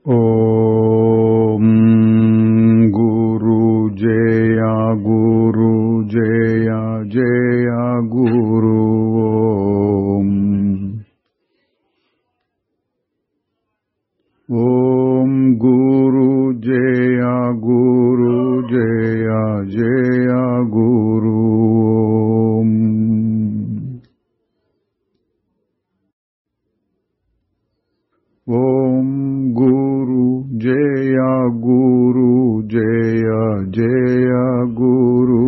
ఓం గురు జయ గురు జయ జయ గురు ఓం గురు జయ గురు జయ జయ గురు ఓం గురు జయ గురు జయ జయ గురు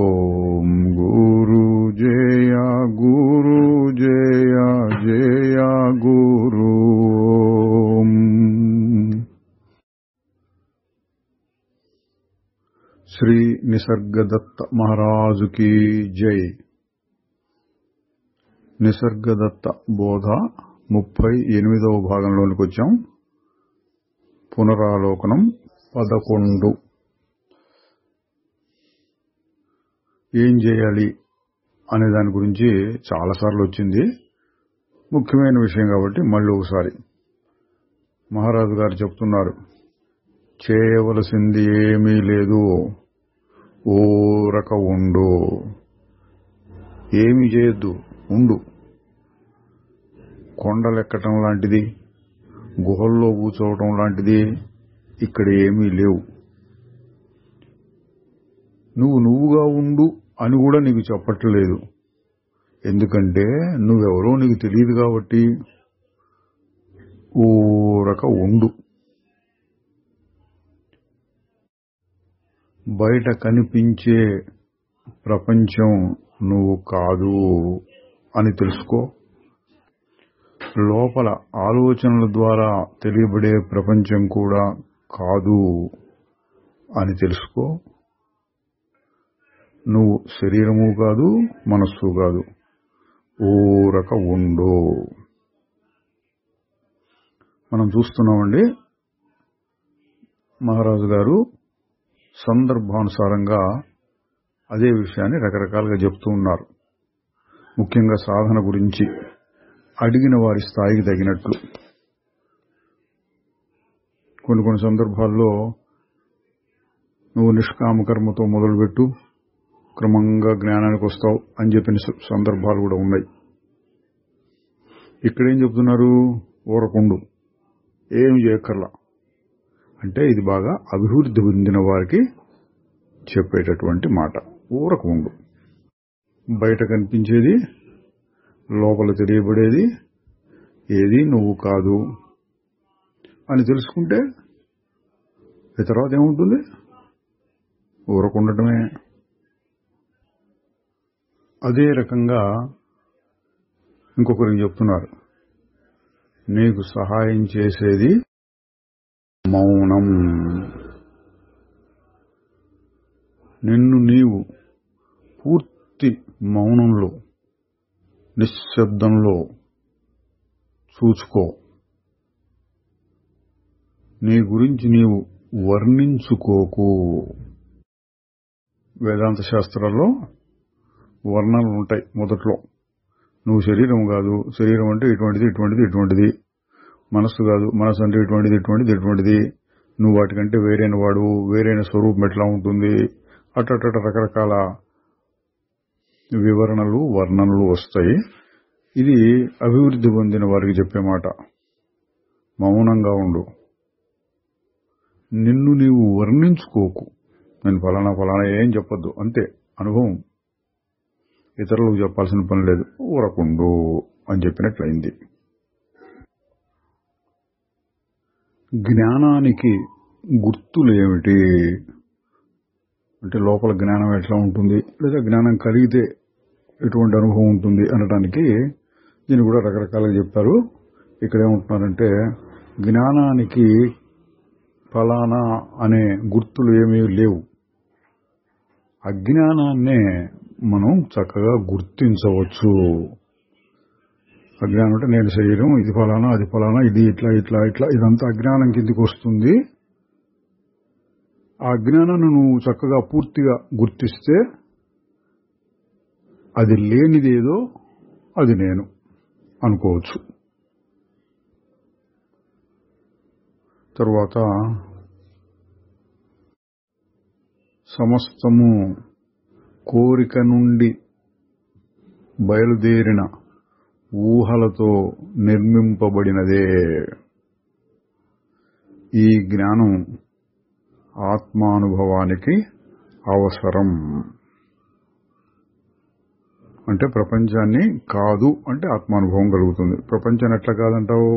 ఓం గురు జయ గురు జయ జయ గురు శ్రీ నిసర్గదత్త మహారాజు की జై. నిసర్గదత్త బోధ 38వ భాగంలోనికి వచ్చాం. పునరాలోకనం 11. ఏం చేయాలి అనే దాని గురించి చాలాసార్లు వచ్చింది. ముఖ్యమైన విషయం కాబట్టి మళ్ళీ ఒకసారి మహారాజు గారు చెప్తున్నారు, చేయవలసింది ఏమీ లేదు, ఊరక ఉండు, ఏమి చేయొద్దు, ఉండు. కొండలెక్కటం లాంటిది, గుహల్లో కూర్చోవటం లాంటిది ఇక్కడ ఏమీ లేవు. నువ్వుగా ఉండు అని కూడా నీకు చెప్పట్లేదు. ఎందుకంటే నువ్వెవరో నీకు తెలియదు కాబట్టి ఊరక ఉండు. బయట కనిపించే ప్రపంచం నువ్వు కాదు అని తెలుసుకో. లోపల ఆలోచనల ద్వారా తెలియబడే ప్రపంచం కూడా కాదు అని తెలుసుకో. నువ్వు శరీరము కాదు, మనస్సు కాదు, ఊరక ఉండు. మనం చూస్తున్నామండి, మహారాజు గారు సందర్భానుసారంగా అదే విషయాన్ని రకరకాలుగా చెప్తూ ఉన్నారు. ముఖ్యంగా సాధన గురించి అడిగిన వారి స్థాయికి తగినట్లు. కొన్ని సందర్భాల్లో నువ్వు నిష్కామ కర్మతో మొదలుపెట్టు, క్రమంగా జ్ఞానానికి వస్తావు అని చెప్పిన సందర్భాలు కూడా ఉన్నాయి. ఇక్కడేం చెప్తున్నారు, ఊరకుండు, ఏమి చేయక్కర్లా అంటే ఇది బాగా అభివృద్ధి పొందిన వారికి చెప్పేటటువంటి మాట. ఊరకు ఉండు. బయట కనిపించేది, లోపల తెలియబడేది ఏది నువ్వు కాదు అని తెలుసుకుంటే తర్వాత ఏముంటుంది, ఊరకుండటమే. అదే రకంగా ఇంకొకరికి చెప్తున్నారు, నీకు సహాయం చేసేది మౌనం. నిన్ను నీవు పూర్తి మౌనంలో, నిశ్శబ్దంలో చూచుకో. నీ గురించి నీవు వర్ణించుకోకు. వేదాంత శాస్త్రాల్లో వర్ణనలు ఉంటాయి. మొదట్లో నువ్వు శరీరం కాదు, శరీరం అంటే ఇటువంటిది, మనస్సు కాదు, మనస్సు అంటే ఇటువంటిది, నువ్వు వాటికంటే వేరైన వాడు, వేరైన స్వరూపం ఎట్లా ఉంటుంది, అట్ట రకరకాల వివరణలు, వర్ణనలు వస్తాయి. ఇది అభివృద్ధి పొందిన వారికి చెప్పే మాట. మౌనంగా ఉండు. నిన్ను నీవు వర్ణించుకోకు. నేను ఫలానా ఏం చెప్పొద్దు, అంతే అనుభవం. ఇతరులకు చెప్పాల్సిన పని లేదు, ఊరకుండు అని చెప్పినట్లయింది. జ్ఞానానికి గుర్తులేమిటి అంటే, లోపల జ్ఞానం ఎట్లా ఉంటుంది, లేదా జ్ఞానం కలిగితే ఎటువంటి అనుభవం ఉంటుంది అనడానికి దీన్ని కూడా రకరకాలుగా చెప్పారు. ఇక్కడ ఏమంటున్నారంటే, జ్ఞానానికి ఫలానా అనే గుర్తులు ఏమీ లేవు. అజ్ఞానాన్నే మనం చక్కగా గుర్తించవచ్చు. అజ్ఞానం అంటే నేను శరీరం, ఇది ఫలానా, అది ఫలానా, ఇది ఇట్లా ఇదంతా అజ్ఞానం కిందికి వస్తుంది. ఆ అజ్ఞానాన్ని నువ్వు చక్కగా పూర్తిగా గుర్తిస్తే అది లేనిదేదో అది నేను. అనుకోవచ్చు. తరువాత సమస్తము కోరిక నుండి బయలుదేరిన ఊహలతో నిర్మింపబడినదే. ఈ జ్ఞానం ఆత్మానుభవానికి అవసరం. అంటే ప్రపంచాన్ని కాదు అంటే ఆత్మానుభవం కలుగుతుంది. ప్రపంచాన్ని ఎట్లా కాదంటావు?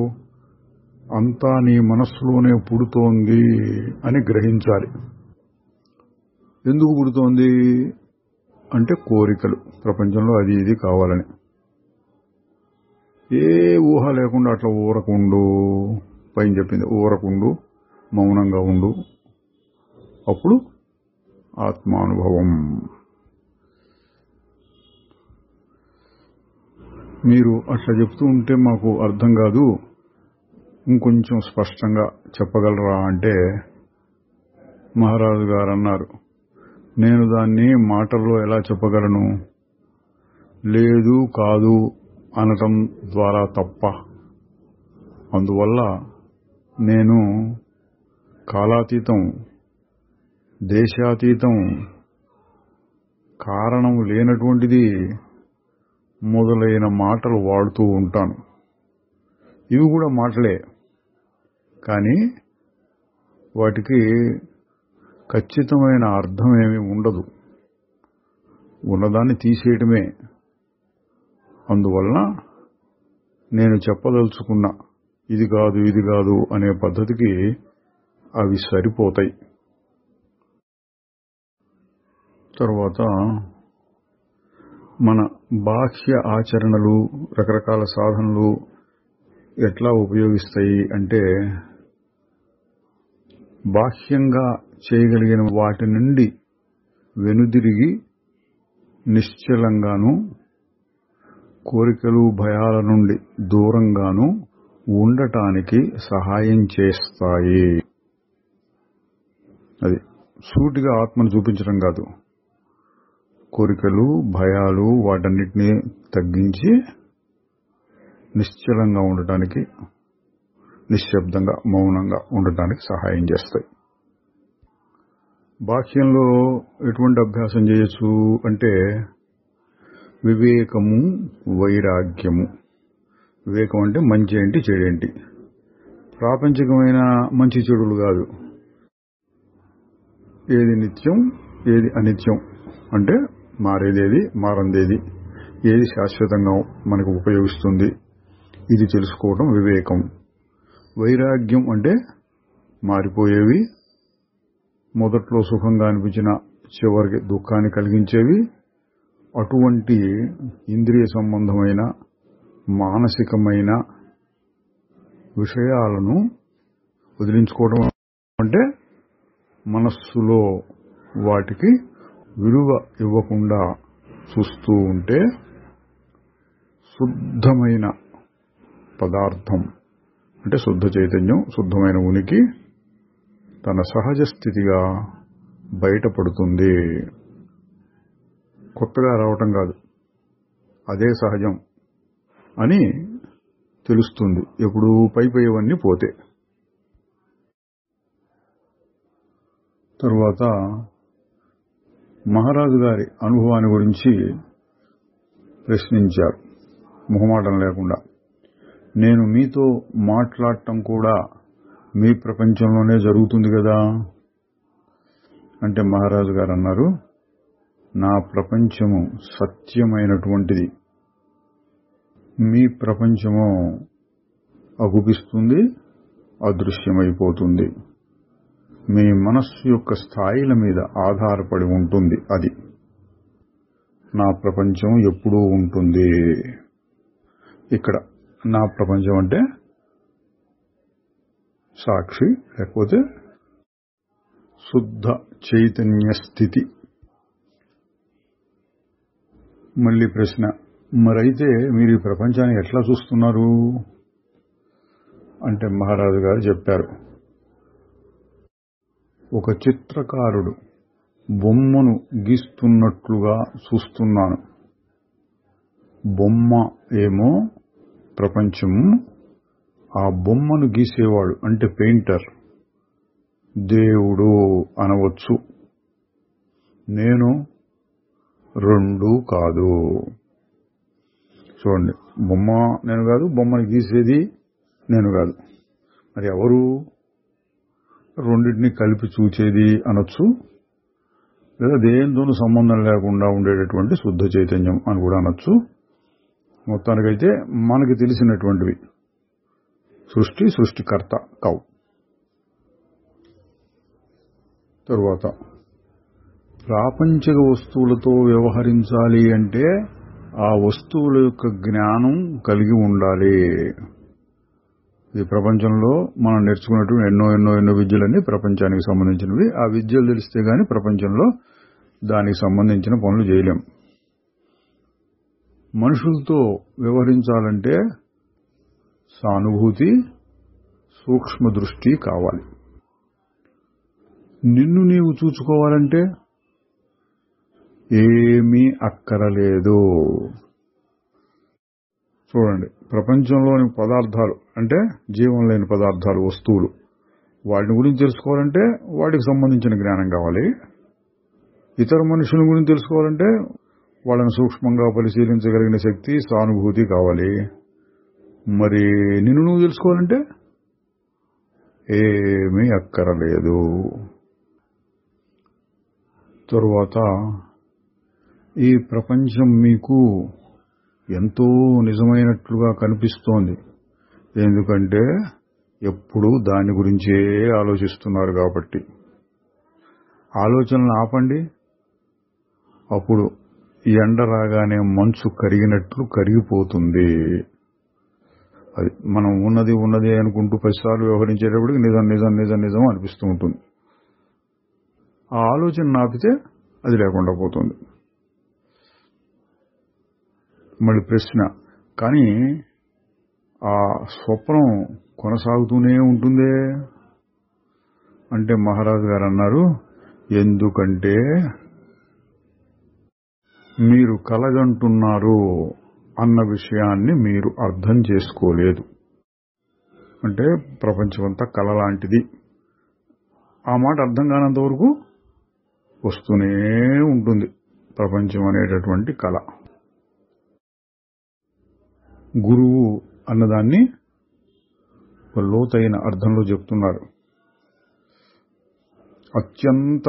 అంతా నీ మనస్సులోనే పుడుతోంది అని గ్రహించాలి. ఎందుకు పుడుతోంది అంటే కోరికలు, ప్రపంచంలో అది ఇది కావాలని. ఏ ఊహ లేకుండా అట్లా ఊరకుండు, పైన చెప్పింది ఊరకుండు, మౌనంగా ఉండు, అప్పుడు ఆత్మానుభవం. మీరు అట్లా చెప్తూ ఉంటే మాకు అర్థం కాదు, ఇంకొంచెం స్పష్టంగా చెప్పగలరా అంటే మహారాజు గారు అన్నారు, నేను దాన్ని మాటల్లో ఎలా చెప్పగలను? లేదు కాదు అనటం ద్వారా తప్ప. అందువల్ల నేను కాలాతీతం, దేశాతీతం, కారణం లేనటువంటిది మొదలైన మాటలు వాడుతూ ఉంటాను. ఇవి కూడా మాటలే, కానీ వాటికి ఖచ్చితమైన అర్థం ఏమీ ఉండదు. ఉన్నదాన్ని తీసేయటమే. అందువల్ల నేను చెప్పదలుచుకున్న ఇది కాదు ఇది కాదు అనే పద్ధతికి అవి సరిపోతాయి. తర్వాత మన బాహ్య ఆచరణలు, రకరకాల సాధనలు ఎట్లా ఉపయోగిస్తాయి అంటే బాహ్యంగా చేయగలిగిన వాటి నుండి వెనుదిరిగి నిశ్చలంగాను, కోరికలు భయాల నుండి దూరంగాను ఉండటానికి సహాయం చేస్తాయి. అది సూటిగా ఆత్మను చూపించడం కాదు, కోరికలు భయాలు వాటన్నిటినీ తగ్గించి నిశ్చలంగా ఉండటానికి, నిశ్శబ్దంగా మౌనంగా ఉండటానికి సహాయం చేస్తాయి. బాహ్యంలో ఎటువంటి అభ్యాసం చేయొచ్చు అంటే వివేకము, వైరాగ్యము. వివేకం అంటే మంచి ఏంటి చెడేంటి, ప్రాపంచికమైన మంచి చెడులు కాదు. ఏది నిత్యం ఏది అనిత్యం అంటే మారేదేది మారందేది, ఏది శాశ్వతంగా మనకు ఉపయోగిస్తుంది, ఇది తెలుసుకోవడం వివేకం. వైరాగ్యం అంటే మారిపోయేవి, మొదట్లో సుఖంగా అనిపించిన చివరికి దుఃఖాన్ని కలిగించేవి, అటువంటి ఇంద్రియ సంబంధమైన మానసికమైన విషయాలను వదిలించుకోవడం. అంటే మనస్సులో వాటికి విలువ ఇవ్వకుండా చూస్తూ ఉంటే శుద్ధమైన పదార్థం అంటే శుద్ధ చైతన్యం, శుద్ధమైన ఉనికి తన సహజ స్థితిగా బయటపడుతుంది. కొత్తగా రావటం కాదు, అదే సహజం అని తెలుస్తుంది ఎప్పుడు పైవన్నీ పోతే. తరువాత మహారాజు గారి అనుభవాన్ని గురించి ప్రశ్నించారు మొహమాటం లేకుండా. నేను మీతో మాట్లాడటం కూడా మీ ప్రపంచంలోనే జరుగుతుంది కదా అంటే మహారాజు గారు అన్నారు, నా ప్రపంచము సత్యమైనటువంటిది, మీ ప్రపంచము అగుపిస్తుంది, అదృశ్యమైపోతుంది. మీ మనస్సు యొక్క స్థాయిల మీద ఆధారపడి ఉంటుంది. అది నా ప్రపంచం ఎప్పుడూ ఉంటుంది. ఇక్కడ నా ప్రపంచం అంటే సాక్షి, లేకపోతే శుద్ధ చైతన్య స్థితి. మళ్ళీ ప్రశ్న, మరైతే మీరు ఈ ప్రపంచాన్ని ఎట్లా చూస్తున్నారు అంటే మహారాజు గారు చెప్పారు, ఒక చిత్రకారుడు బొమ్మను గీస్తున్నట్లుగా చూస్తున్నాను. బొమ్మ ఏమో ప్రపంచం ఆ బొమ్మను గీసేవాడు అంటే పెయింటర్ దేవుడు అనవచ్చు. నేను రెండు కాదు. చూడండి, బొమ్మ నేను కాదు, బొమ్మను గీసేది నేను కాదు. మరి ఎవరు? రెండింటినీ కలిపి చూచేది అనొచ్చు, లేదా దేనితోనూ సంబంధం లేకుండా ఉండేటటువంటి శుద్ధ చైతన్యం అని కూడా అనొచ్చు. మొత్తానికైతే మనకి తెలిసినటువంటివి సృష్టికర్త కావు. తరువాత ప్రాపంచిక వస్తువులతో వ్యవహరించాలి అంటే ఆ వస్తువుల యొక్క జ్ఞానం కలిగి ఉండాలి. ఈ ప్రపంచంలో మనం నేర్చుకున్నటువంటి ఎన్నో విద్యలన్నీ ప్రపంచానికి సంబంధించినవి. ఆ విద్యలు తెలిస్తే గాని ప్రపంచంలో దానికి సంబంధించిన పనులు చేయలేం. మనుషులతో వ్యవహరించాలంటే సానుభూతి, సూక్ష్మ దృష్టి కావాలి. నిన్ను నీవు చూసుకోవాలంటే ఏమీ అక్కరలేదు. చూడండి, ప్రపంచంలోని పదార్థాలు అంటే జీవం లేని పదార్థాలు, వస్తువులు, వాటిని గురించి తెలుసుకోవాలంటే వాటికి సంబంధించిన జ్ఞానం కావాలి. ఇతర మనుషుల గురించి తెలుసుకోవాలంటే వాళ్ళని సూక్ష్మంగా పరిశీలించగలిగిన శక్తి, సానుభూతి కావాలి. మరి నిన్ను నువ్వు తెలుసుకోవాలంటే ఏమీ అక్కరలేదు. తరువాత ఈ ప్రపంచం మీకు ఎంతో నిజమైనట్లుగా కనిపిస్తోంది. ఎందుకంటే ఎప్పుడూ దాని గురించే ఆలోచిస్తున్నారు కాబట్టి. ఆలోచనలు ఆపండి, అప్పుడు ఎండ రాగానే మంచు కరిగినట్లు కరిగిపోతుంది. అది మనం ఉన్నది అనుకుంటూ 10 సార్లు వ్యవహరించేటప్పటికి నిజం అనిపిస్తూ ఉంటుంది. ఆ ఆలోచన ఆపితే అది లేకుండా పోతుంది. మళ్ళీ ప్రశ్న, కానీ ఆ స్వప్నం కొనసాగుతూనే ఉంటుందే అంటే మహారాజు గారు అన్నారు, ఎందుకంటే మీరు కలగంటున్నారు అన్న విషయాన్ని మీరు అర్థం చేసుకోలేదు. అంటే ప్రపంచమంతా కల లాంటిది. ఆ మాట అర్థం కానంత వరకు వస్తూనే ఉంటుంది ప్రపంచం అనేటటువంటి కళ. గురువు అన్నదాన్ని లోతైన అర్థంలో చెప్తున్నారు. అత్యంత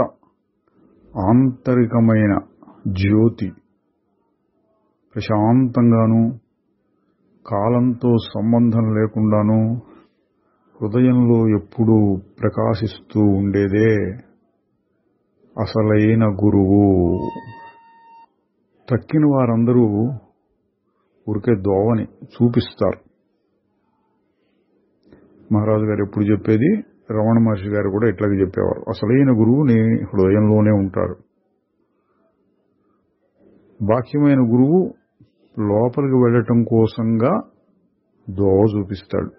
ఆంతరికమైన జ్యోతి, ప్రశాంతంగాను కాలంతో సంబంధం లేకుండాను హృదయంలో ఎప్పుడూ ప్రకాశిస్తూ ఉండేదే అసలైన గురువు. తక్కిన వారందరూ ఊరికే దోవని చూపిస్తారు. మహారాజు గారు ఎప్పుడు చెప్పేది, రమణ మహర్షి గారు కూడా ఇట్లాగే చెప్పేవారు, అసలైన గురువు నీ హృదయంలోనే ఉంటారు. బాహ్యమైన గురువు లోపలికి వెళ్ళటం కోసంగా దోవ చూపిస్తాడు.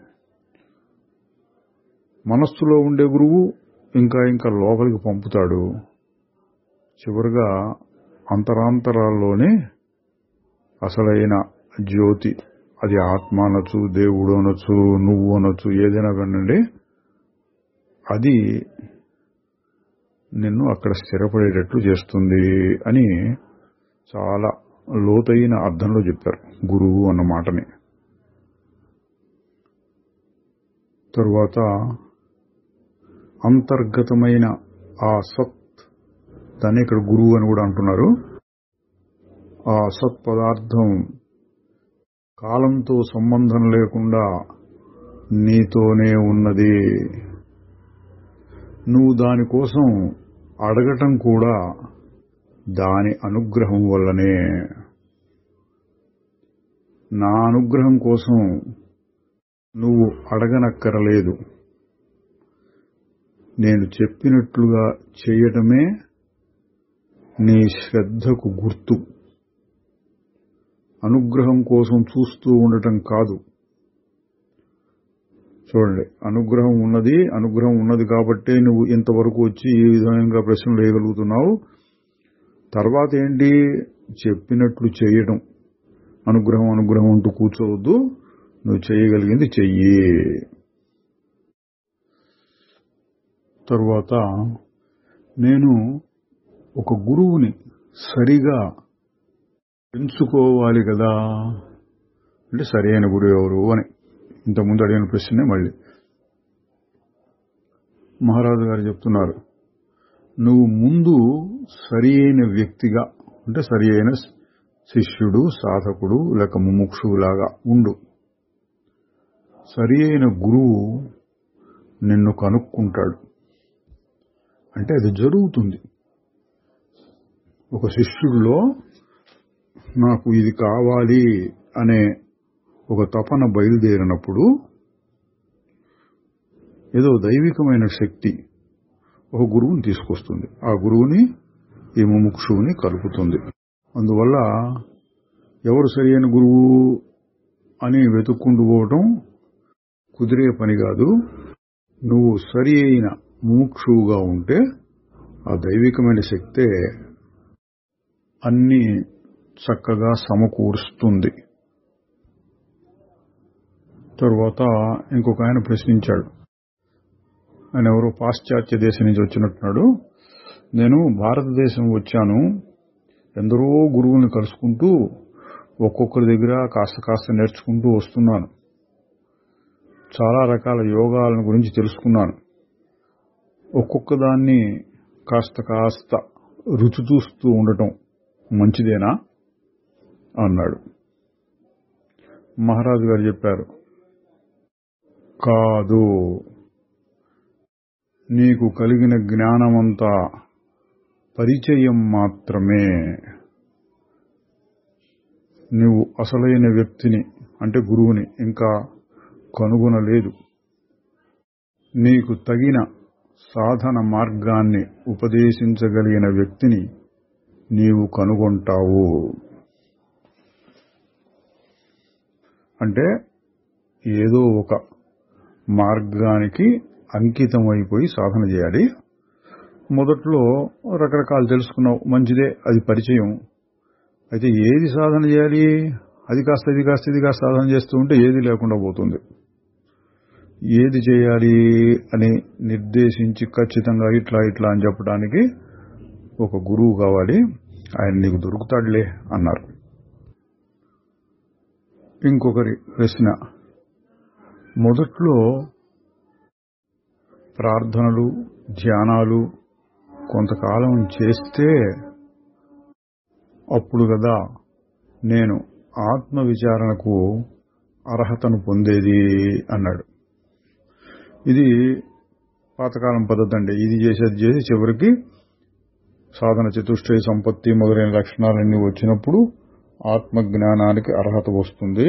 మనస్సులో ఉండే గురువు ఇంకా లోపలికి పంపుతాడు. చివరిగా అంతరాంతరాల్లోనే అసలైన జ్యోతి, అది ఆత్మ అనొచ్చు, దేవుడు అనొచ్చు, నువ్వు అనొచ్చు, ఏదైనా కానండి, అది నిన్ను అక్కడ స్థిరపడేటట్లు చేస్తుంది అని చాలా లోతైన అర్థంలో చెప్పారు గురువు అన్న మాటని. తరువాత అంతర్గతమైన ఆ సత్, దాన్ని ఇక్కడ గురువు అని కూడా అంటున్నారు. ఆ సత్ పదార్థం కాలంతో సంబంధం లేకుండా నీతోనే ఉన్నది. నువ్వు దానికోసం అడగటం కూడా దాని అనుగ్రహం వల్లనే. నా అనుగ్రహం కోసం నువ్వు అడగనక్కరలేదు. నేను చెప్పినట్లుగా చేయటమే నీ శ్రద్ధకు గుర్తు. అనుగ్రహం కోసం చూస్తూ ఉండటం కాదు. చూడండి, అనుగ్రహం ఉన్నది కాబట్టే నువ్వు ఇంతవరకు వచ్చి ఈ విధంగా ప్రశ్నలు వేయగలుగుతున్నావు. తర్వాత ఏంటి? చెప్పినట్లు చేయటం. అనుగ్రహం అంటూ కూర్చోవద్దు. నువ్వు చేయగలిగింది చెయ్యి. తరువాత నేను ఒక గురువుని సరిగా ఎంచుకోవాలి కదా అంటే సరైన గురువు ఎవరు అని ఇంతకుముందు అడిగిన ప్రశ్నే మళ్ళీ మహారాజు గారు చెప్తున్నారు. నువ్వు ముందు సరి అయిన వ్యక్తిగా అంటే సరి అయిన శిష్యుడు, సాధకుడు లేక ముముక్షువులాగా ఉండు. సరి అయిన గురువు నిన్ను కనుక్కుంటాడు. అంటే అది జరుగుతుంది. ఒక శిష్యుడిలో నాకు ఇది కావాలి అనే ఒక తపన బయలుదేరినప్పుడు ఏదో దైవికమైన శక్తి ఒక గురువుని తీసుకొస్తుంది. ఆ గురువుని ఈ ముముక్షువుని కలుపుతుంది. అందువల్ల ఎవరు సరైన గురువు అని వెతుక్కుంటూ పోవటం కుదిరే పని కాదు. నువ్వు సరి అయిన ముముక్షువుగా ఉంటే ఆ దైవికమైన శక్తే అన్ని చక్కగా సమకూరుస్తుంది. తరువాత ఇంకొక ఆయన ప్రశ్నించాడు. ఆయన ఎవరో పాశ్చాత్య దేశం నుంచి వచ్చినట్టున్నాడు. నేను భారతదేశం వచ్చాను, ఎందరో గురువుల్ని కలుసుకుంటూ ఒక్కొక్కరి దగ్గర కాస్త నేర్చుకుంటూ వస్తున్నాను. చాలా రకాల యోగాలను గురించి తెలుసుకున్నాను. ఒక్కొక్క దాన్ని కాస్త రుచి చూస్తూ ఉండటం మంచిదేనా అన్నాడు. మహారాజు గారు చెప్పారు, కాదు, నీకు కలిగిన జ్ఞానమంతా పరిచయం మాత్రమే. నువ్వు అసలైన వ్యక్తిని అంటే గురువుని ఇంకా కనుగొనలేదు. నీకు తగిన సాధన మార్గాన్ని ఉపదేశించగలిగిన వ్యక్తిని నీవు కనుగొంటావు. అంటే ఏదో ఒక మార్గానికి అంకితమైపోయి సాధన చేయాలి. మొదట్లో రకరకాలు తెలుసుకున్నావు, మంచిదే, అది పరిచయం. అయితే ఏది సాధన చేయాలి? అది కాస్త ఇది కాస్త సాధన చేస్తూ ఉంటే ఏది లేకుండా పోతుంది. ఏది చేయాలి అని నిర్దేశించి ఖచ్చితంగా ఇట్లా అని చెప్పడానికి ఒక గురువు కావాలి. ఆయన నీకు దొరుకుతాడులే అన్నారు. ఇంకొకరి ప్రశ్న, మొదట్లో ప్రార్థనలు, ధ్యానాలు కొంతకాలం చేస్తే అప్పుడు కదా నేను ఆత్మ విచారణకు అర్హతను పొందేది అన్నాడు. ఇది పాతకాలం పద్ధతి అండి. ఇది చేసి చివరికి సాధన చతుష్టయ సంపత్తి మొదలైన లక్షణాలన్నీ వచ్చినప్పుడు ఆత్మజ్ఞానానికి అర్హత వస్తుంది.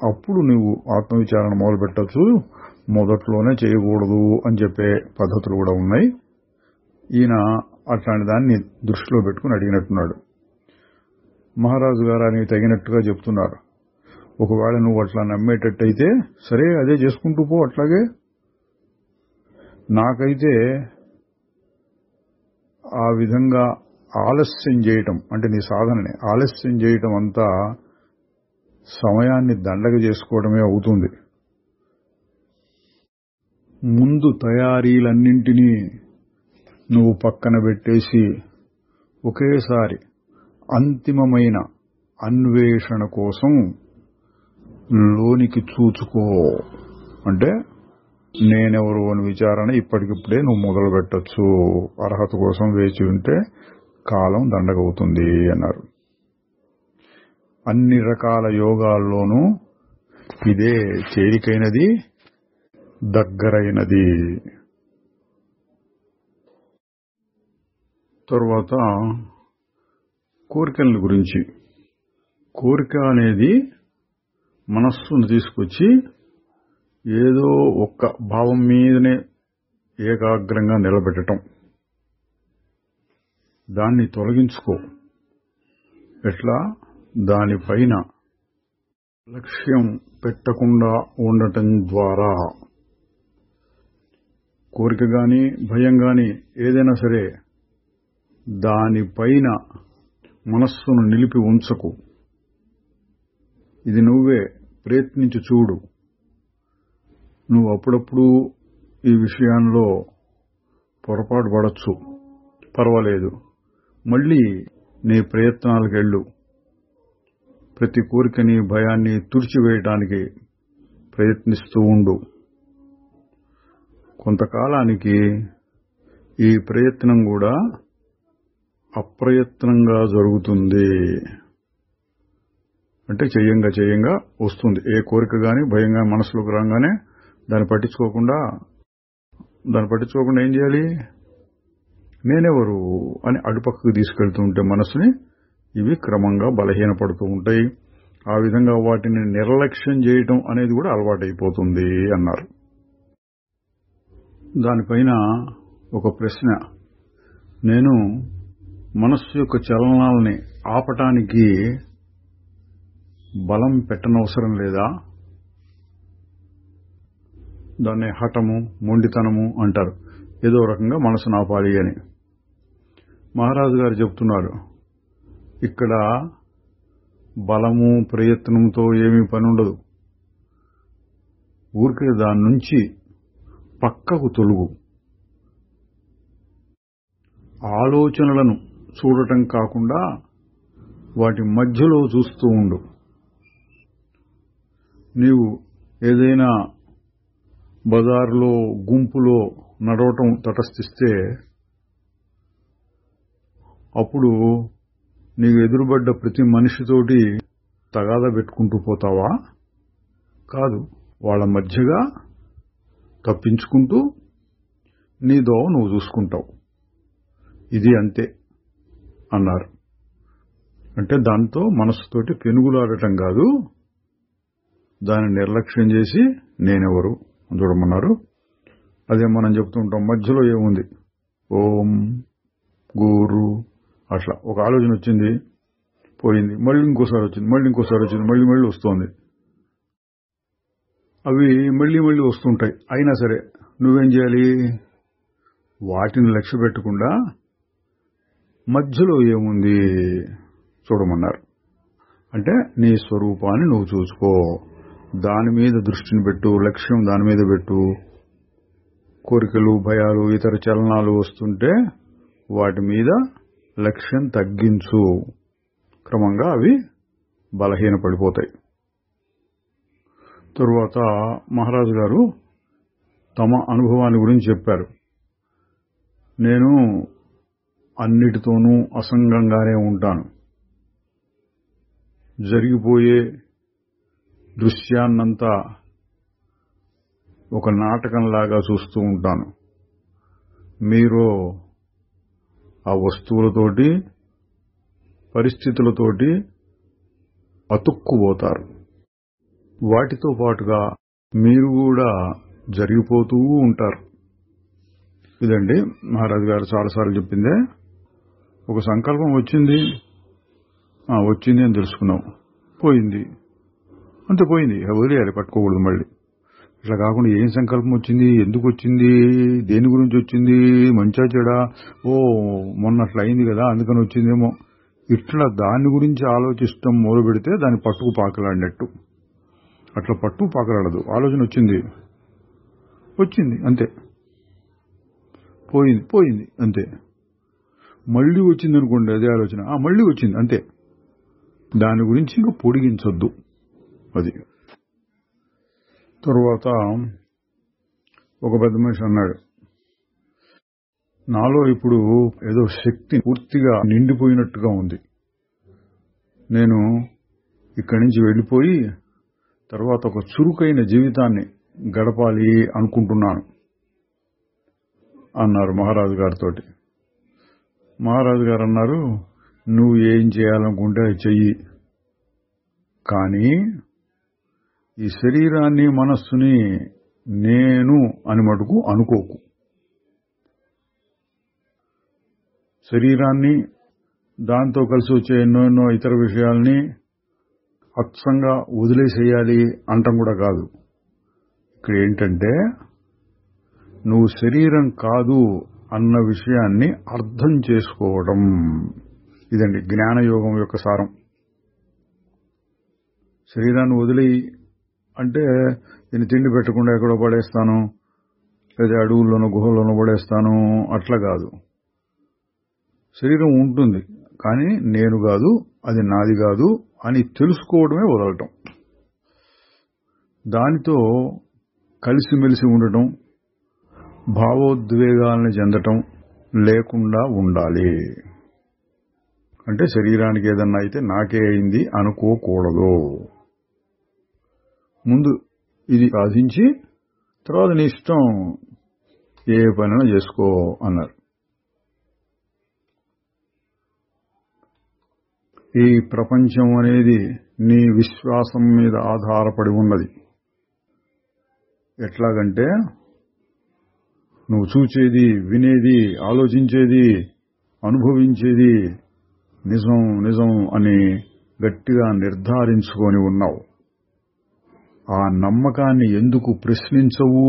అప్పుడు నువ్వు ఆత్మవిచారణ మొదలు పెట్టచ్చు. మొదట్లోనే చేయకూడదు అని చెప్పే పద్ధతులు కూడా ఉన్నాయి. ఈయన అట్లాంటి దాన్ని దృష్టిలో పెట్టుకుని అడిగినట్టున్నాడు. మహారాజు గారు అని తగినట్టుగా చెప్తున్నారు. ఒకవేళ నువ్వు అట్లా నమ్మేటట్టయితే సరే, అదే చేసుకుంటూ పో. అట్లాగే నాకైతే ఆ విధంగా ఆలస్యం చేయటం అంటే నీ సాధనని ఆలస్యం చేయటం అంతా సమయాన్ని దండగ చేసుకోవడమే అవుతుంది. ముందు తయారీలన్నింటినీ నువ్వు పక్కన పెట్టేసి ఒకేసారి అంతిమమైన అన్వేషణ కోసం లోనికి చూచుకో. అంటే నేనెవరు అని విచారణ ఇప్పటికిప్పుడే నువ్వు మొదలు పెట్టచ్చు. అర్హత కోసం వేచి ఉంటే కాలం దండగవుతుంది అన్నారు. అన్ని రకాల యోగాల్లోనూ ఇదే చేరికైనది, దగ్గరైనది. తరువాత కోరికల గురించి. కోరిక అనేది మనస్సును తీసుకొచ్చి ఏదో ఒక్క భావం మీదనే ఏకాగ్రంగా నిలబెట్టడం. దాన్ని తొలగించుకో. ఎట్లా? దానిపైన లక్ష్యం పెట్టకుండా ఉండటం ద్వారా. కోరిక గాని భయం గాని ఏదైనా సరే దానిపైన మనస్సును నిలిపి ఉంచకు. ఇది నువ్వే ప్రయత్నించి చూడు. నువ్వు అప్పుడప్పుడు ఈ విషయంలో పొరపాటు పడొచ్చు, పర్వాలేదు. మళ్ళీ నీ ప్రయత్నాలకెళ్ళు. ప్రతి కోరికని, భయాన్ని తుడిచివేయటానికి ప్రయత్నిస్తూ ఉండు. కొంతకాలానికి ఈ ప్రయత్నం కూడా అప్రయత్నంగా జరుగుతుంది. అంటే చెయ్యంగా వస్తుంది. ఏ కోరిక గాని, భయం గాని మనసులోకి రాగానే దాన్ని పట్టించుకోకుండా ఏం చేయాలి? నేనెవరు అని అడుపక్కకు తీసుకెళ్తూ ఉంటే మనసుని ఇవి క్రమంగా బలహీనపడుతూ ఉంటాయి. ఆ విధంగా వాటిని నిర్లక్ష్యం చేయటం అనేది కూడా అలవాటైపోతుంది అన్నారు. దానిపైన ఒక ప్రశ్న, నేను మనస్సు యొక్క చలనాలని ఆపటానికి బలం పెట్టనవసరం లేదా? దాన్ని హఠము, మొండితనము అంటారు. ఏదో రకంగా మనసును ఆపాలి అని మహారాజు గారు చెప్తున్నారు. ఇక్కడ బలము, ప్రయత్నంతో ఏమీ పని ఉండదు. ఊరికే దాని నుంచి పక్కకు తొలుగు. ఆలోచనలను చూడటం కాకుండా వాటి మధ్యలో చూస్తూ ఉండు. నీవు ఏదైనా బజారులో, గుంపులో నడవటం తటస్థిస్తే అప్పుడు నీకు ఎదురుబడ్డ ప్రతి మనిషితోటి తగాదా పెట్టుకుంటూ పోతావా? కాదు. వాళ్ళ మధ్యగా తప్పించుకుంటూ నీదో నువ్వు చూసుకుంటావు. ఇది అంతే అన్నారు. అంటే దాంతో మనసుతోటి పెనుగులాడటం కాదు, దాన్ని నిర్లక్ష్యం చేసి నేనెవరు చూడమన్నారు. అదే మనం చెప్తూ ఉంటాం, మధ్యలో ఏముంది, ఓం, గురు, అట్లా ఒక ఆలోచన వచ్చింది, పోయింది, మళ్ళీ ఇంకోసారి వచ్చింది, మళ్ళీ వస్తోంది. అవి మళ్ళీ వస్తుంటాయి. అయినా సరే నువ్వేం చేయాలి? వాటిని లక్ష్య పెట్టకుండా మధ్యలో ఏముంది చూడమన్నారు. అంటే నీ స్వరూపాన్ని నువ్వు చూసుకో, దాని మీద దృష్టిని పెట్టు, లక్ష్యం దాని మీద పెట్టు. కోరికలు, భయాలు, ఇతర చలనాలు వస్తుంటే వాటి మీద లక్ష్యం తగ్గించు. క్రమంగా అవి బలహీనపడిపోతాయి. తరువాత మహారాజు గారు తమ అనుభవాన్ని గురించి చెప్పారు. నేను అన్నిటితోనూ అసంగంగానే ఉంటాను. జరిగిపోయే దృశ్యాన్నంతా ఒక నాటకంలాగా చూస్తూ ఉంటాను. మీరు ఆ వస్తువులతోటి, పరిస్థితులతోటి అతుక్కుపోతారు. వాటితో పాటుగా మీరు కూడా జరిగిపోతూ ఉంటారు. ఇదండి మహారాజు గారు చాలాసార్లు చెప్పిందే. ఒక సంకల్పం వచ్చింది అని తెలుసుకున్నాం, పోయింది, అంతే పోయింది, వదిలేయాలి, పట్టుకోకూడదు మళ్ళీ. ఇట్లా కాకుండా ఏం సంకల్పం వచ్చింది, ఎందుకు వచ్చింది, దేని గురించి వచ్చింది, మంచా చెడా, మొన్న అట్లా అయింది కదా అందుకని వచ్చిందేమో, ఇట్లా దాని గురించి ఆలోచిస్తాం మొదలు పెడితే దాన్ని పట్టుకు పాకలాడినట్టు. అట్లా పట్టుకు పాకలాడదు. ఆలోచన వచ్చింది అంతే, పోయింది అంతే. మళ్ళీ వచ్చింది అనుకోండి అదే ఆలోచన, మళ్ళీ వచ్చింది అంతే. దాని గురించి ఇంకా పొడిగించొద్దు. అది. తరువాత ఒక పెద్ద మనిషి అన్నాడు, నాలో ఇప్పుడు ఏదో శక్తి పూర్తిగా నిండిపోయినట్టుగా ఉంది. నేను ఇక్కడి నుంచి వెళ్లిపోయి తర్వాత ఒక చురుకైన జీవితాన్ని గడపాలి అనుకుంటున్నాను అన్నారు మహారాజు గారితో. మహారాజు గారు అన్నారు, నువ్వు ఏం చేయాలనుకుంటే అది చెయ్యి, కానీ ఈ శరీరాన్ని, మనస్సుని నేను అని మటుకు అనుకోకు. శరీరాన్ని, దాంతో కలిసి వచ్చే ఎన్నో ఇతర విషయాల్ని అచ్చంగా వదిలేసేయాలి అంటం కూడా కాదు. ఇక్కడ ఏంటంటే నువ్వు శరీరం కాదు అన్న విషయాన్ని అర్థం చేసుకోవడం. ఇదండి జ్ఞానయోగం యొక్క సారం. శరీరాన్ని వదిలి అంటే దీన్ని తిండి పెట్టకుండా ఎక్కడో పడేస్తాను, లేదా అడవుల్లోనో గుహల్లోనో పడేస్తాను, అట్లా కాదు. శరీరం ఉంటుంది, కానీ నేను కాదు, అది నాది కాదు అని తెలుసుకోవడమే వదలటం. దానితో కలిసిమెలిసి ఉండటం, భావోద్వేగాలను చెందటం లేకుండా ఉండాలి. అంటే శరీరానికి ఏదన్నా అయితే నాకే అయింది అనుకోకూడదు. ముందు ఇది సాధించి తర్వాత నీ ఇష్టం ఏ పనైనా చేసుకో అన్నారు. ఈ ప్రపంచం అనేది నీ విశ్వాసం మీద ఆధారపడి ఉన్నది. ఎట్లాగంటే నువ్వు చూచేది, వినేది, ఆలోచించేది, అనుభవించేది నిజం నిజం అని గట్టిగా నిర్ధారించుకొని ఉన్నావు. ఆ నమ్మకాన్ని ఎందుకు ప్రశ్నించవు?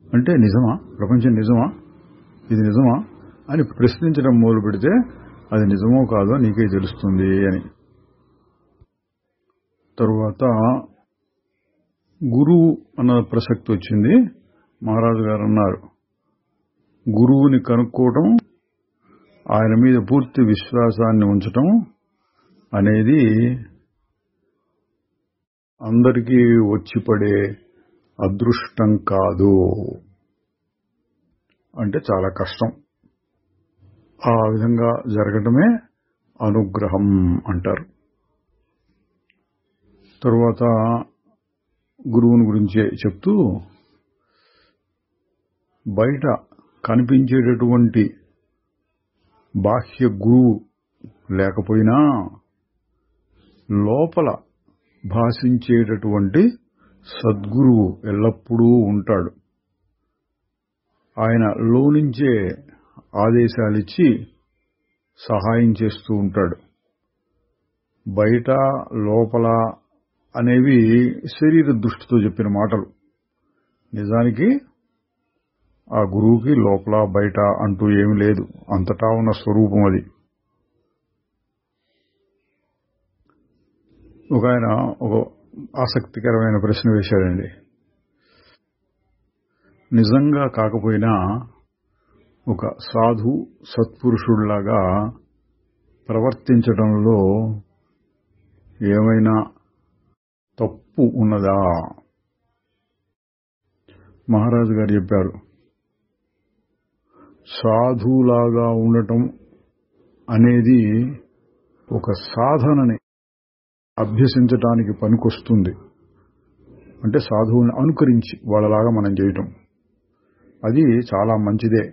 అంటే నిజమా, ప్రపంచం నిజమా, ఇది నిజమా అని ప్రశ్నించడం మొదలు పెడితే అది నిజమో కాదో నీకే తెలుస్తుంది అని. తరువాత గురువు అన్న ప్రసక్తి వచ్చింది. మహారాజు గారు అన్నారు, గురువుని కనుక్కోవటం, ఆయన మీద పూర్తి విశ్వాసాన్ని ఉంచటం అనేది అందరికీ వచ్చి పడే అదృష్టం కాదు, అంటే చాలా కష్టం. ఆ విధంగా జరగటమే అనుగ్రహం అంటారు. తరువాత గురువుని గురించే చెప్తూ, బయట కనిపించేటటువంటి బాహ్య గురువు లేకపోయినా లోపల భాషించేటటువంటి సద్గురువు ఎల్లప్పుడూ ఉంటాడు. ఆయన లోనుంచే ఆదేశాలిచ్చి సహాయం చేస్తూ ఉంటాడు. బయట లోపల అనేవి శరీర దృష్టితో చెప్పిన మాటలు. నిజానికి ఆ గురువుకి లోపల బయట అంటూ ఏమీ లేదు, అంతటా ఉన్న స్వరూపం అది. ఒక ఆయన ఒక ఆసక్తికరమైన ప్రశ్న వేశాడండి. నిజంగా కాకపోయినా ఒక సాధు సత్పురుషుడిలాగా ప్రవర్తించడంలో ఏమైనా తప్పు ఉన్నదా? మహారాజు గారు చెప్పారు, సాధులాగా ఉండటం అనేది ఒక సాధనని అభ్యసించటానికి పనికొస్తుంది. అంటే సాధువుని అనుకరించి వాళ్ళలాగా మనం చేయటం అది చాలా మంచిదే.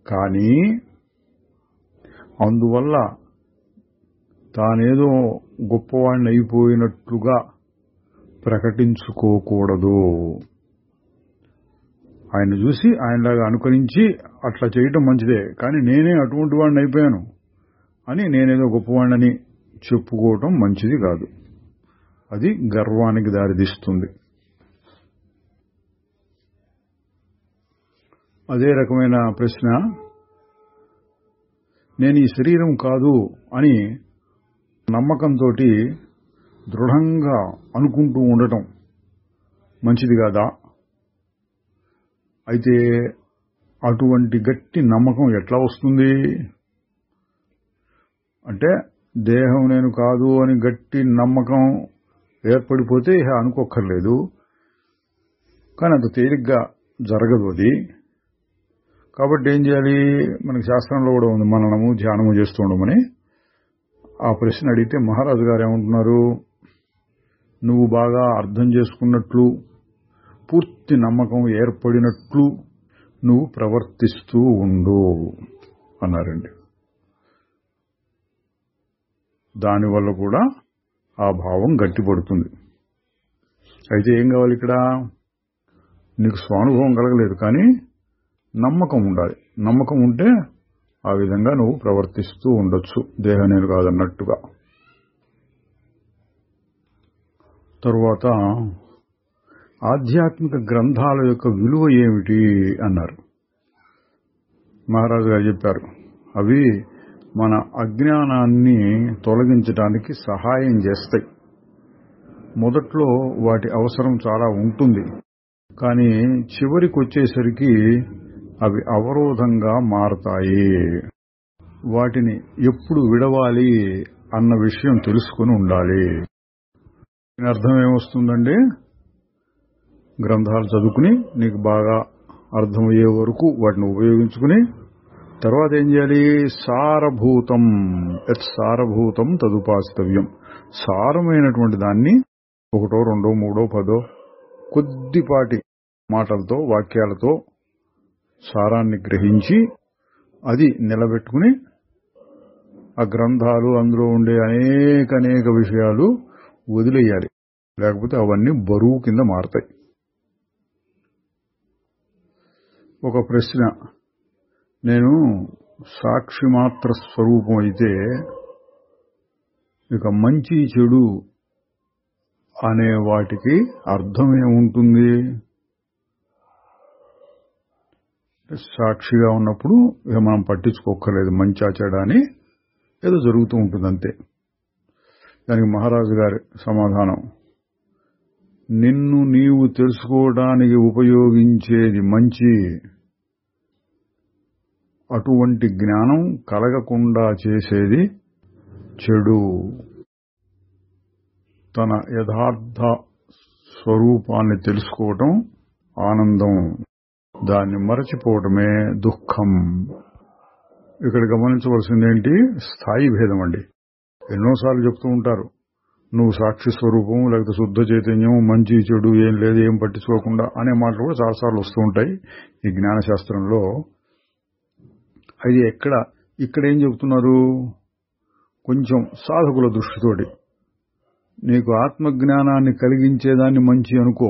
కానీ అందువల్ల తానేదో గొప్పవాడిని అయిపోయినట్లుగా ప్రకటించుకోకూడదు. ఆయన చూసి ఆయనలాగా అనుకరించి అట్లా చేయటం మంచిదే, కానీ నేనే అటువంటి వాడిని అయిపోయాను అని నేనేదో గొప్పవాడిని చెప్పుకోవటం మంచిది కాదు. అది గర్వానికి దారితీస్తుంది. అదే రకమైన ప్రశ్న, నేను ఈ శరీరం కాదు అని నమ్మకంతో దృఢంగా అనుకుంటూ ఉండటం మంచిది కాదా? అయితే అటువంటి గట్టి నమ్మకం ఎట్లా వస్తుంది? అంటే దేహం నేను కాదు అని గట్టి నమ్మకం ఏర్పడిపోతే అనుకోక్కర్లేదు, కానీ అంత తేలిగ్గా జరగదు అది. కాబట్టి ఏం చేయాలి? మనకి శాస్త్రంలో కూడా ఉంది, మననము ధ్యానము చేస్తూ ఉండమని. ఆ ప్రశ్న అడిగితే మహారాజు గారు ఏమంటున్నారు, నువ్వు బాగా అర్థం చేసుకున్నట్లు, పూర్తి నమ్మకం ఏర్పడినట్లు నువ్వు ప్రవర్తిస్తూ ఉండు అన్నారండి. దానివల్ల కూడా ఆ భావం గట్టిపడుతుంది. అయితే ఏం కావాలి ఇక్కడ? నీకు స్వానుభవం కలగలేదు, కానీ నమ్మకం ఉండాలి. నమ్మకం ఉంటే ఆ విధంగా నువ్వు ప్రవర్తిస్తూ ఉండొచ్చు, దేహం నేను కాదన్నట్టుగా. తరువాత ఆధ్యాత్మిక గ్రంథాల యొక్క విలువ ఏమిటి అన్నారు. మహారాజు గారు చెప్పారు, అవి మన అజ్ఞానాన్ని తొలగించడానికి సహాయం చేస్తాయి. మొదట్లో వాటి అవసరం చాలా ఉంటుంది, కానీ చివరికి వచ్చేసరికి అవి అవరోధంగా మారతాయి. వాటిని ఎప్పుడు విడవాలి అన్న విషయం తెలుసుకుని ఉండాలి. దీని అర్థం ఏమొస్తుందండి? గ్రంథాలు చదువుకుని నీకు బాగా అర్థమయ్యే వరకు వాటిని ఉపయోగించుకుని తర్వాత ఏం చేయాలి? సారభూతం సారభూతం తదుపాస్తవ్యం. సారమైనటువంటి దాన్ని ఒకటో రెండో మూడో పదో కొద్దిపాటి మాటలతో వాక్యాలతో సారాన్ని గ్రహించి అది నిలబెట్టుకుని ఆ గ్రంథాలు అందులో ఉండే అనేక విషయాలు వదిలేయాలి. లేకపోతే అవన్నీ బరువు కింద మారతాయి. ఒక ప్రశ్న, నేను సాక్షి మాత్ర స్వరూపం అయితే ఇక మంచి చెడు అనే వాటికి అర్థమేముంటుంది? సాక్షిగా ఉన్నప్పుడు ఇక మనం పట్టించుకోక్కర్లేదు, మంచి చెడు అని ఏదో జరుగుతూ ఉంటుంది అంతే. దానికి మహారాజు గారి సమాధానం, నిన్ను నీవు తెలుసుకోవడానికి ఉపయోగించేది మంచి, అటువంటి జ్ఞానం కలగకుండా చేసేది చెడు. తన యథార్థ స్వరూపాన్ని తెలుసుకోవటం ఆనందం, దాన్ని మరచిపోవటమే దుఃఖం. ఇక్కడ గమనించవలసిందేంటి? స్థాయి భేదం అండి. ఎన్నోసార్లు చెప్తూ ఉంటారు, నువ్వు సాక్షి స్వరూపం, లేకపోతే శుద్ధ చైతన్యం, మంచి చెడు ఏం లేదు, ఏం పట్టించుకోకుండా అనే మాటలు కూడా చాలాసార్లు వస్తూ ఉంటాయి ఈ జ్ఞానశాస్త్రంలో. అది ఇక్కడ ఏం చెబుతున్నారు? కొంచెం సాధకుల దృష్టితోటి నీకు ఆత్మజ్ఞానాన్ని కలిగించేదాన్ని మంచి అనుకో,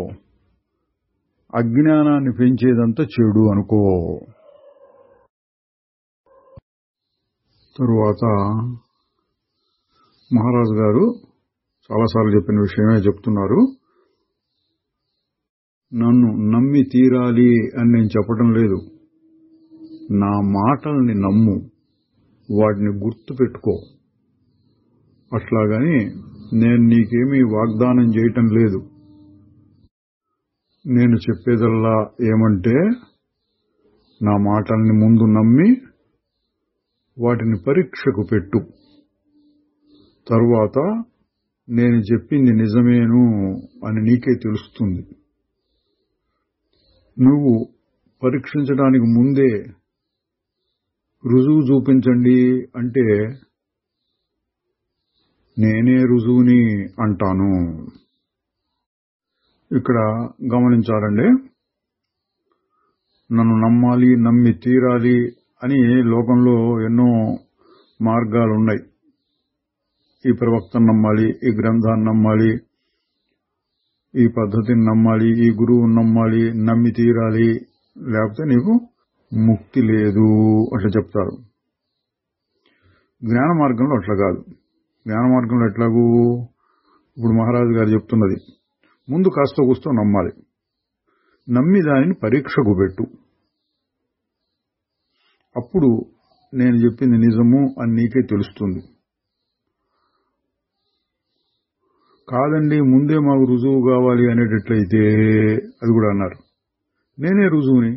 అజ్ఞానాన్ని పెంచేదంతా చెడు అనుకో. తరువాత మహారాజు గారు చాలాసార్లు చెప్పిన విషయమే చెప్తున్నారు. నన్ను నమ్మి తీరాలి అని నేను చెప్పడం లేదు. నా మాటల్ని నమ్ము, వాటిని గుర్తు పెట్టుకో. అట్లాగని నేను నీకేమీ వాగ్దానం చేయటం లేదు. నేను చెప్పేదల్లా ఏమంటే, నా మాటల్ని ముందు నమ్మి వాటిని పరీక్షకు పెట్టు. తరువాత నేను చెప్పింది నిజమేను అని నీకే తెలుస్తుంది. నువ్వు పరీక్షించడానికి ముందే రుజువు చూపించండి అంటే నేనే రుజువుని అంటాను. ఇక్కడ గమనించాలండి, నన్ను నమ్మాలి, నమ్మి తీరాలి అని లోకంలో ఎన్నో మార్గాలున్నాయి. ఈ ప్రవక్తను నమ్మాలి, ఈ గ్రంథాన్ని నమ్మాలి, ఈ పద్ధతిని నమ్మాలి, ఈ గురువుని నమ్మాలి, నమ్మి తీరాలి, లేకపోతే నీకు ముక్తి లేదు అట్లా చెప్తారు. జ్ఞాన మార్గంలో అట్లా కాదు. జ్ఞాన మార్గంలో ఎట్లాగూ ఇప్పుడు మహారాజు గారు చెప్తున్నది, ముందు కాస్త కూస్తో నమ్మాలి, నమ్మి దానిని పరీక్షకు పెట్టు. అప్పుడు నేను చెప్పింది నిజము అని నీకే తెలుస్తుంది. కాదండి ముందే మాకు రుజువు కావాలి అనేటట్లయితే అది కూడా అన్నారు, నేనే రుజువుని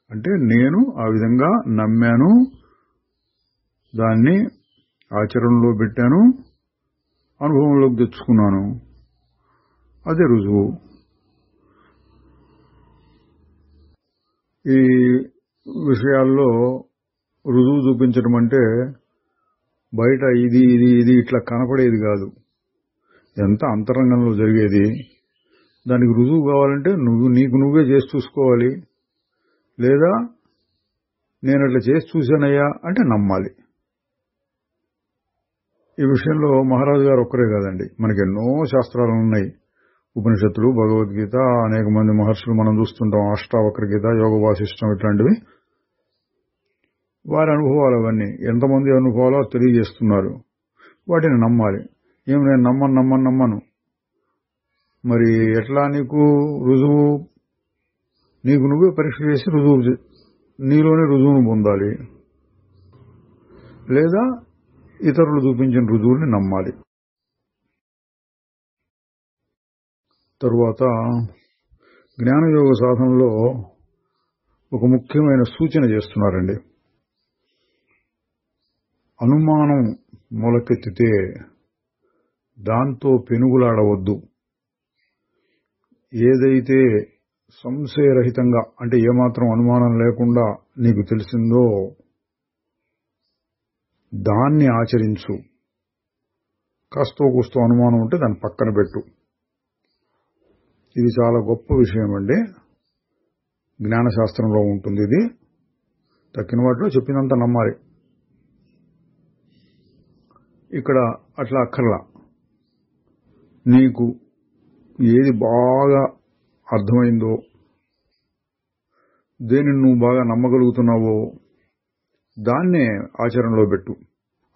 అంటే నేను ఆ విధంగా నమ్మాను, దాన్ని ఆచరణలో పెట్టాను, అనుభవంలోకి తెచ్చుకున్నాను, అదే రుజువు. ఈ విషయాల్లో రుజువు చూపించడం అంటే బయట ఇది ఇది ఇది ఇట్లా కనపడేది కాదు, ఎంత అంతరంగంలో జరిగేది. దానికి రుజువు కావాలంటే నీకు నువ్వే చేసి చూసుకోవాలి, లేదా నేను అట్లా చేసి చూశానయ్యా అంటే నమ్మాలి. ఈ విషయంలో మహారాజు గారు ఒక్కరే కాదండి, మనకి ఎన్నో శాస్త్రాలు ఉన్నాయి. ఉపనిషత్తులు, భగవద్గీత, అనేక మంది మహర్షులు మనం చూస్తుంటాం, అష్టావక్ర గీత, యోగ వాసిష్టం, ఇట్లాంటివి. వారి అనుభవాలు అవన్నీ ఎంతమంది అనుభవాలో తెలియజేస్తున్నారు. వాటిని నమ్మాలి. నేను నమ్మను. మరి ఎట్లా నీకు రుజువు? నీకు నువ్వే పరీక్ష చేసి నీలోనే రుజువును పొందాలి. లేదా ఇతరులు చూపించిన రుజువుల్ని నమ్మాలి. తరువాత జ్ఞానయోగ సాధనలో ఒక ముఖ్యమైన సూచన చేస్తున్నారండి. అనుమానం మొలకెత్తితే దాంతో పెనుగులాడవద్దు. ఏదైతే సంశయరహితంగా అంటే ఏమాత్రం అనుమానం లేకుండా నీకు తెలిసిందో దాన్ని ఆచరించు. కాస్తో కూస్తో అనుమానం ఉంటే దాన్ని పక్కన పెట్టు. ఇది చాలా గొప్ప విషయం అండి. జ్ఞానశాస్త్రంలో ఉంటుంది. ఇది తక్కిన వాటిలో చెప్పినంత నమ్మాలి. ఇక్కడ అట్లా అక్కర్లా. నీకు ఏది బాగా అర్థమైందో, దేనిని నువ్వు బాగా నమ్మగలుగుతున్నావో దాన్నే ఆచరణలో పెట్టు.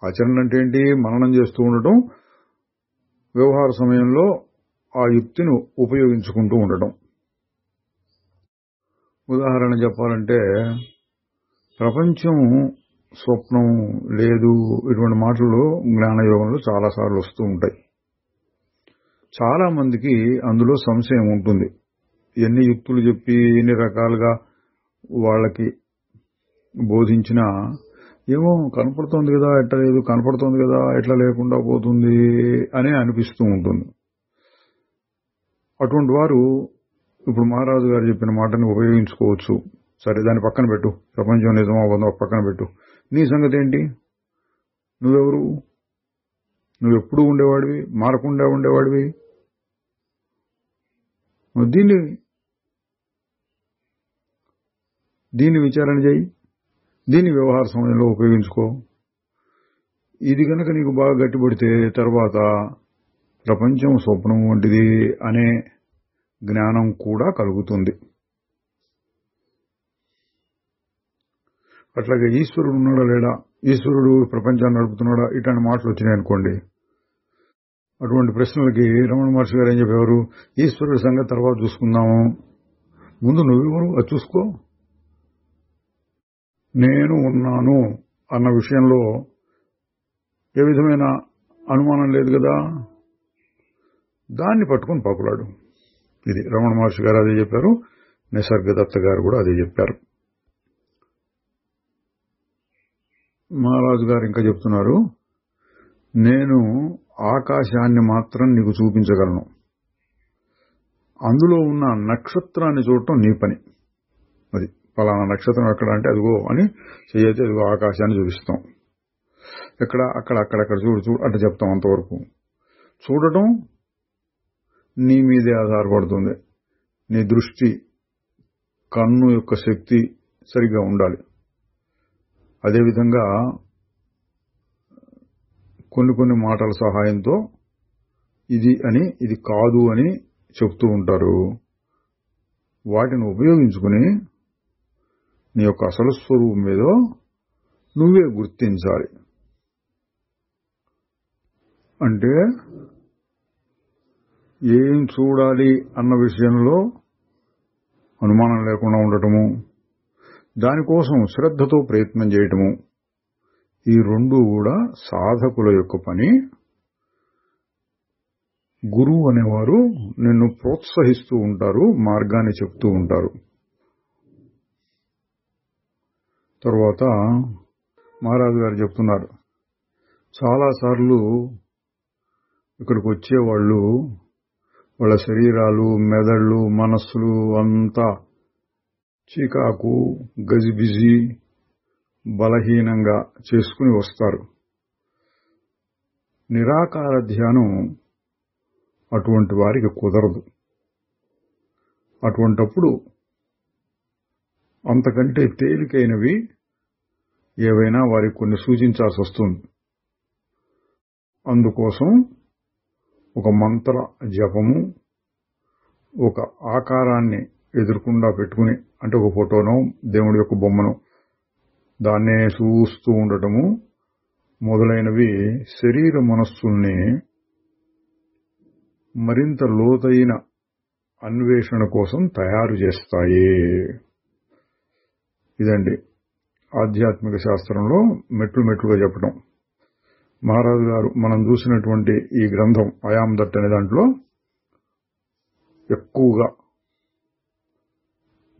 ఆచరణ అంటే ఏంటి? మననం చేస్తూ ఉండటం, వ్యవహార సమయంలో ఆ యుక్తిని ఉపయోగించుకుంటూ ఉండటం. ఉదాహరణ చెప్పాలంటే, ప్రపంచం స్వప్నం లేదు ఇటువంటి మాటలు జ్ఞానయోగంలో చాలాసార్లు వస్తూ ఉంటాయి. చాలా మందికి అందులో సంశయం ఉంటుంది. ఎన్ని యుక్తులు చెప్పి ఎన్ని రకాలుగా వాళ్ళకి బోధించినా ఏమో కనపడుతోంది కదా, ఎట్లా లేదు, కనపడుతోంది కదా, ఎట్లా లేకుండా పోతుంది అని అనిపిస్తూ ఉంటుంది. అటువంటి వారు ఇప్పుడు మహారాజు గారు చెప్పిన మాటని ఉపయోగించుకోవచ్చు. సరే, దాన్ని పక్కన పెట్టు. ప్రపంచం నిజమో అవ్వదో పక్కన పెట్టు. నీ సంగతి ఏంటి? నువ్వెవరు? నువ్వెప్పుడు ఉండేవాడివి, మారకుండా ఉండేవాడివి. దీన్ని విచారణ చేయి. దీన్ని వ్యవహార సమయంలో ఉపయోగించుకో. ఇది కనుక నీకు బాగా గట్టిపడితే తర్వాత ప్రపంచం స్వప్నం వంటిది అనే జ్ఞానం కూడా కలుగుతుంది. అట్లాగే ఈశ్వరుడు ఉన్నాడా లేడా, ఈశ్వరుడు ప్రపంచాన్ని నడుపుతున్నాడా, ఇట్లాంటి మాటలు వచ్చినాయి అనుకోండి. అటువంటి ప్రశ్నలకి రమణ మహర్షి గారు ఏం చెప్పేవారు? ఈశ్వరుడి సంగతి తర్వాత చూసుకుందాము, ముందు నువ్వెవరు అది చూసుకో. నేను ఉన్నాను అన్న విషయంలో ఏ విధమైన అనుమానం లేదు కదా, దాన్ని పట్టుకుని పాకులాడు. ఇది రమణ మహర్షి గారు అదే చెప్పారు, నిసర్గదత్త గారు కూడా అదే చెప్పారు. మహారాజు గారు ఇంకా చెప్తున్నారు, నేను ఆకాశాన్ని మాత్రం నీకు చూపించగలను, అందులో ఉన్న నక్షత్రాన్ని చూడటం నీ పని. అది ఫలానా నక్షత్రం ఎక్కడ అంటే అదిగో అని చెయ్యతే అదిగో ఆకాశాన్ని చూపిస్తాం. ఎక్కడ అక్కడక్కడ చూడు అంటే చెప్తాం. అంతవరకు చూడటం నీ మీదే ఆధారపడుతుంది. నీ దృష్టి, కన్ను యొక్క శక్తి సరిగ్గా ఉండాలి. అదేవిధంగా కొన్ని మాటల సహాయంతో ఇది అని ఇది కాదు అని చెప్తూ ఉంటారు. వాటిని ఉపయోగించుకుని నీ యొక్క అసలు స్వరూపం ఏదో నువ్వే గుర్తించాలి. అంటే ఏం చూడాలి అన్న విషయంలో అనుమానం లేకుండా ఉండటము, దానికోసం శ్రద్ధతో ప్రయత్నం చేయటము, ఈ రెండు కూడా సాధకుల యొక్క పని. గురువు అనేవారు నిన్ను ప్రోత్సహిస్తూ ఉంటారు, మార్గాన్ని చెప్తూ ఉంటారు. తర్వాత మహారాజు గారు చెప్తున్నారు, చాలాసార్లు ఇక్కడికి వచ్చేవాళ్ళు వాళ్ళ శరీరాలు, మెదళ్ళు, మనస్సులు అంతా చీకాకు, గజిబిజి, బలహీనంగా చేసుకుని వస్తారు. నిరాకార ధ్యానం అటువంటి వారికి కుదరదు. అటువంటప్పుడు అంతకంటే తేలికైనవి ఏవైనా వారికి కొన్ని సూచించాల్సి వస్తుంది. అందుకోసం ఒక మంత్ర జపము, ఒక ఆకారాన్ని ఎదురుకుండా పెట్టుకుని, అంటే ఒక ఫోటోనో దేవుడి యొక్క బొమ్మను దాన్నే చూస్తూ ఉండటము మొదలైనవి శరీర మనస్సుల్ని మరింత లోతైన అన్వేషణ కోసం తయారు చేస్తాయి. ఇదండి ఆధ్యాత్మిక శాస్త్రంలో మెట్లు మెట్లుగా చెప్పడం. మహారాజు గారు మనం చూసినటువంటి ఈ గ్రంథం ఐయామ్ దట్ అనే దాంట్లో ఎక్కువగా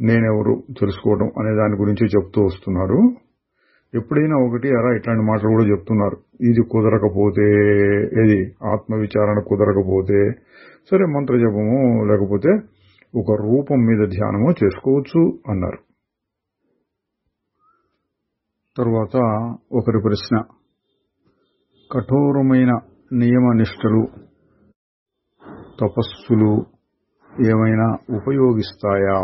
నేనెవరు తెలుసుకోవడం అనే దాని గురించి చెప్తూ వస్తున్నారు. ఎప్పుడైనా ఒకటి ఇట్లాంటి మాటలు కూడా చెప్తున్నారు. ఇది కుదరకపోతే, ఏది ఆత్మవిచారణ కుదరకపోతే సరే మంత్రజపము లేకపోతే ఒక రూపం మీద ధ్యానము చేసుకోవచ్చు అన్నారు. తర్వాత ఒకరి ప్రశ్న, కఠోరమైన నియమ నిష్టలు తపస్సులు ఏమైనా ఉపయోగిస్తాయా?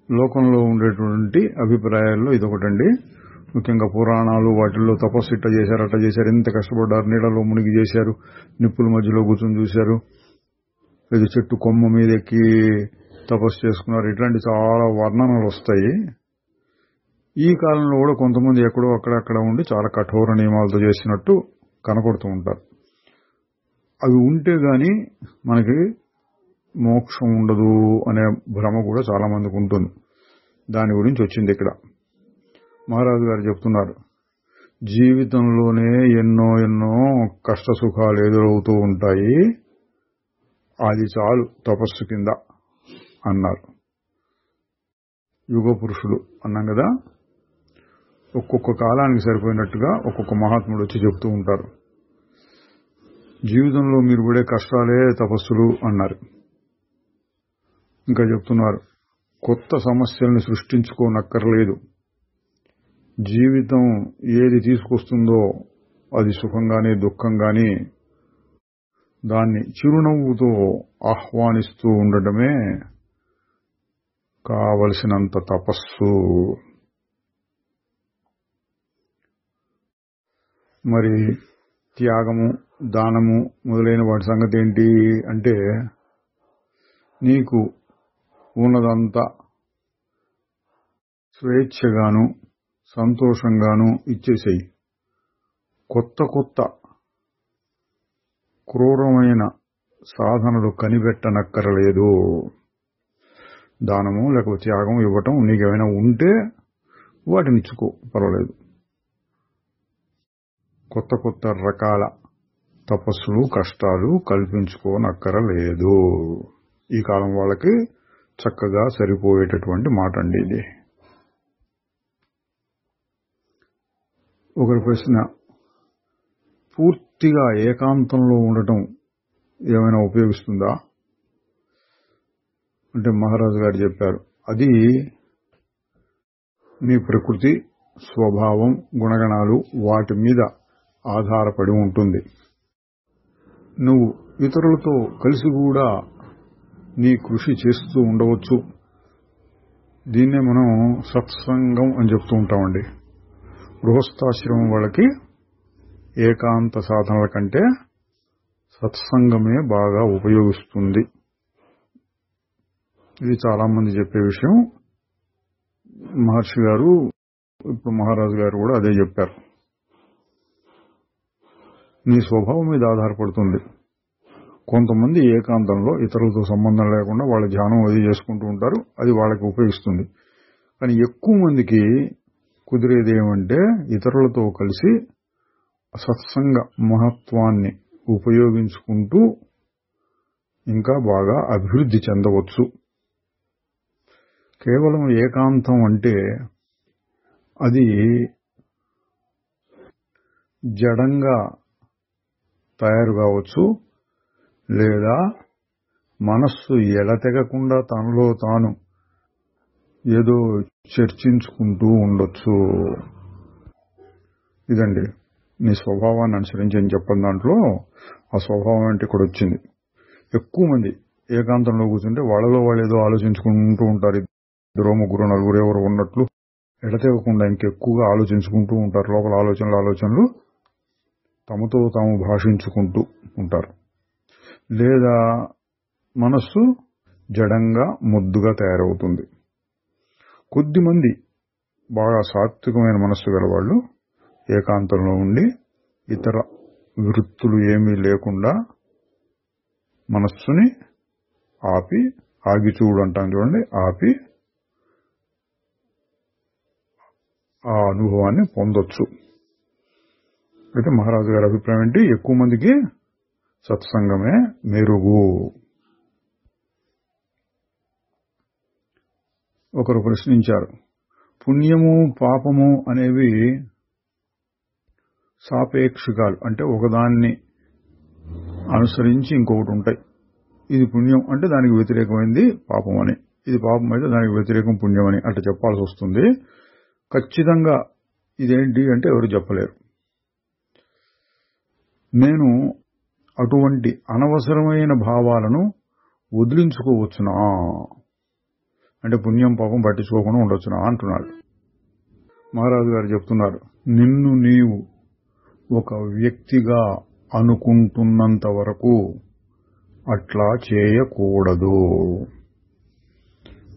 లోకంలో ఉండేటువంటి అభిప్రాయాల్లో ఇదొకటండి. ముఖ్యంగా పురాణాలు వాటిల్లో తపస్సు ఇట్లా చేశారు అట్లా చేశారు, ఎంత కష్టపడ్డారు, నీళ్ళలో మునిగి చేశారు, నిప్పుల మధ్యలో కూర్చొని చూశారు, ఇది చెట్టు కొమ్మ మీద ఎక్కి తపస్సు చేసుకున్నారు, ఇట్లాంటి చాలా వర్ణనలు వస్తాయి. ఈ కాలంలో కూడా కొంతమంది ఎక్కడో అక్కడక్కడ ఉండి చాలా కఠోర నియమాలతో చేసినట్టు కనపడుతూ ఉంటారు. అవి ఉంటే గాని మనకి మోక్షం ఉండదు అనే భ్రమ కూడా చాలా మందికి ఉంటుంది. దాని గురించి వచ్చింది ఇక్కడ. మహారాజు గారు చెప్తున్నారు, జీవితంలోనే ఎన్నో ఎన్నో కష్ట సుఖాలు ఎదురవుతూ ఉంటాయి, అది చాలు తపస్సు కింద అన్నారు. యుగ పురుషులు అన్నాం కదా, ఒక్కొక్క కాలానికి సరిపోయినట్టుగా ఒక్కొక్క మహాత్ముడు వచ్చి చెప్తూ ఉంటారు. జీవితంలో మీరు పడే కష్టాలే తపస్సులు అన్నారు. ఇంకా చెప్తున్నారు, కొత్త సమస్యల్ని సృష్టించుకోనక్కర్లేదు, జీవితం ఏది తీసుకొస్తుందో అది సుఖంగానే దుఃఖంగానే దాన్ని చిరునవ్వుతో ఆహ్వానిస్తూ ఉండటమే కావలసినంత తపస్సు. మరి త్యాగము దానము మొదలైన వాటి సంగతి ఏంటి అంటే, నీకు ఉన్నదంతా స్వేచ్ఛగాను సంతోషంగాను ఇచ్చేసేయి, కొత్త కొత్త క్రూరమైన సాధనలు కనిపెట్టనక్కరలేదు. దానము లేకపోతే త్యాగం ఇవ్వటం నీకేమైనా ఉంటే వాటిని ఇచ్చుకో, పర్వాలేదు. కొత్త కొత్త రకాల తపస్సులు కష్టాలు కల్పించుకోనక్కరలేదు. ఈ కాలం వాళ్ళకి చక్కగా సరిపోయేటటువంటి మాట అండి ఇది. ఒకరి ప్రశ్న, పూర్తిగా ఏకాంతంలో ఉండటం ఏమైనా ఉపయోగిస్తుందా అంటే మహారాజు గారు చెప్పారు, అది నీ ప్రకృతి స్వభావం గుణగణాలు వాటి మీద ఆధారపడి ఉంటుంది. నువ్వు ఇతరులతో కలిసి కూడా నీ కృషి చేస్తూ ఉండవచ్చు. దీన్నే మనం సత్సంగం అని చెప్తూ ఉంటామండి. గృహస్థాశ్రమం వాళ్ళకి ఏకాంత సాధనల కంటే సత్సంగమే బాగా ఉపయోగిస్తుంది. ఇది చాలా మంది చెప్పే విషయం. మహర్షి గారు ఇప్పుడు మహారాజు గారు కూడా అదే చెప్పారు. నీ స్వభావం మీద ఆధారపడుతుంది. కొంతమంది ఏకాంతంలో ఇతరులతో సంబంధం లేకుండా వాళ్ళ ధ్యానం అది చేసుకుంటూ ఉంటారు, అది వాళ్ళకి ఉపయోగిస్తుంది. కానీ ఎక్కువ మందికి కుదిరేది ఏమంటే ఇతరులతో కలిసి సత్సంగ మహత్వాన్ని ఉపయోగించుకుంటూ ఇంకా బాగా అభివృద్ధి చెందవచ్చు. కేవలం ఏకాంతం అంటే అది జడంగా తయారు కావచ్చు, లేదా మనస్సు ఎడతెగకుండా తనలో తాను ఏదో చర్చించుకుంటూ ఉండొచ్చు. ఇదండి నీ స్వభావాన్ని అనుసరించి అని చెప్పిన దాంట్లో ఆ స్వభావం అంటే ఇక్కడ వచ్చింది. ఎక్కువ మంది ఏకాంతంలో కూర్చుంటే వాళ్ళలో వాళ్ళు ఏదో ఆలోచించుకుంటూ ఉంటారు. ఇద్దరు ముగ్గురు నలుగురు ఎవరు ఉన్నట్లు ఎడతెగకుండా ఇంకెక్కువగా ఆలోచించుకుంటూ ఉంటారు. లోపల ఆలోచనలు తమతో తాము భాషించుకుంటూ ఉంటారు. లేదా మనస్సు జడంగా ముద్దుగా తయారవుతుంది. కొద్దిమంది బాగా సాత్వికమైన మనస్సు గలవాళ్ళు ఏకాంతంలో ఉండి ఇతర వృత్తులు ఏమీ లేకుండా మనస్సుని ఆగి చూడు అంటాం చూడండి, ఆపి ఆ అనుభవాన్ని పొందొచ్చు. అయితే మహారాజు గారి అభిప్రాయం ఏంటి? ఎక్కువ మందికి సత్సంగమే మెరుగు. ఒకరు ప్రశ్నించారు, పుణ్యము పాపము అనేవి సాపేక్షికాలు, అంటే ఒకదాన్ని అనుసరించి ఇంకొకటి ఉంటాయి. ఇది పుణ్యం అంటే దానికి వ్యతిరేకమైంది పాపం అని, ఇది పాపం అయితే దానికి వ్యతిరేకం పుణ్యం అని అట్లా చెప్పాల్సి వస్తుంది. ఖచ్చితంగా ఇదేంటి అంటే ఎవరు చెప్పలేరు. నేను అటువంటి అనవసరమైన భావాలను వదిలించుకోవచ్చునా, అంటే పుణ్యం పాపం పట్టించుకోకుండా ఉండొచ్చునా అంటున్నాడు. మహారాజు గారు చెప్తున్నారు, నిన్ను నీవు ఒక వ్యక్తిగా అనుకుంటున్నంత వరకు అట్లా చేయకూడదు.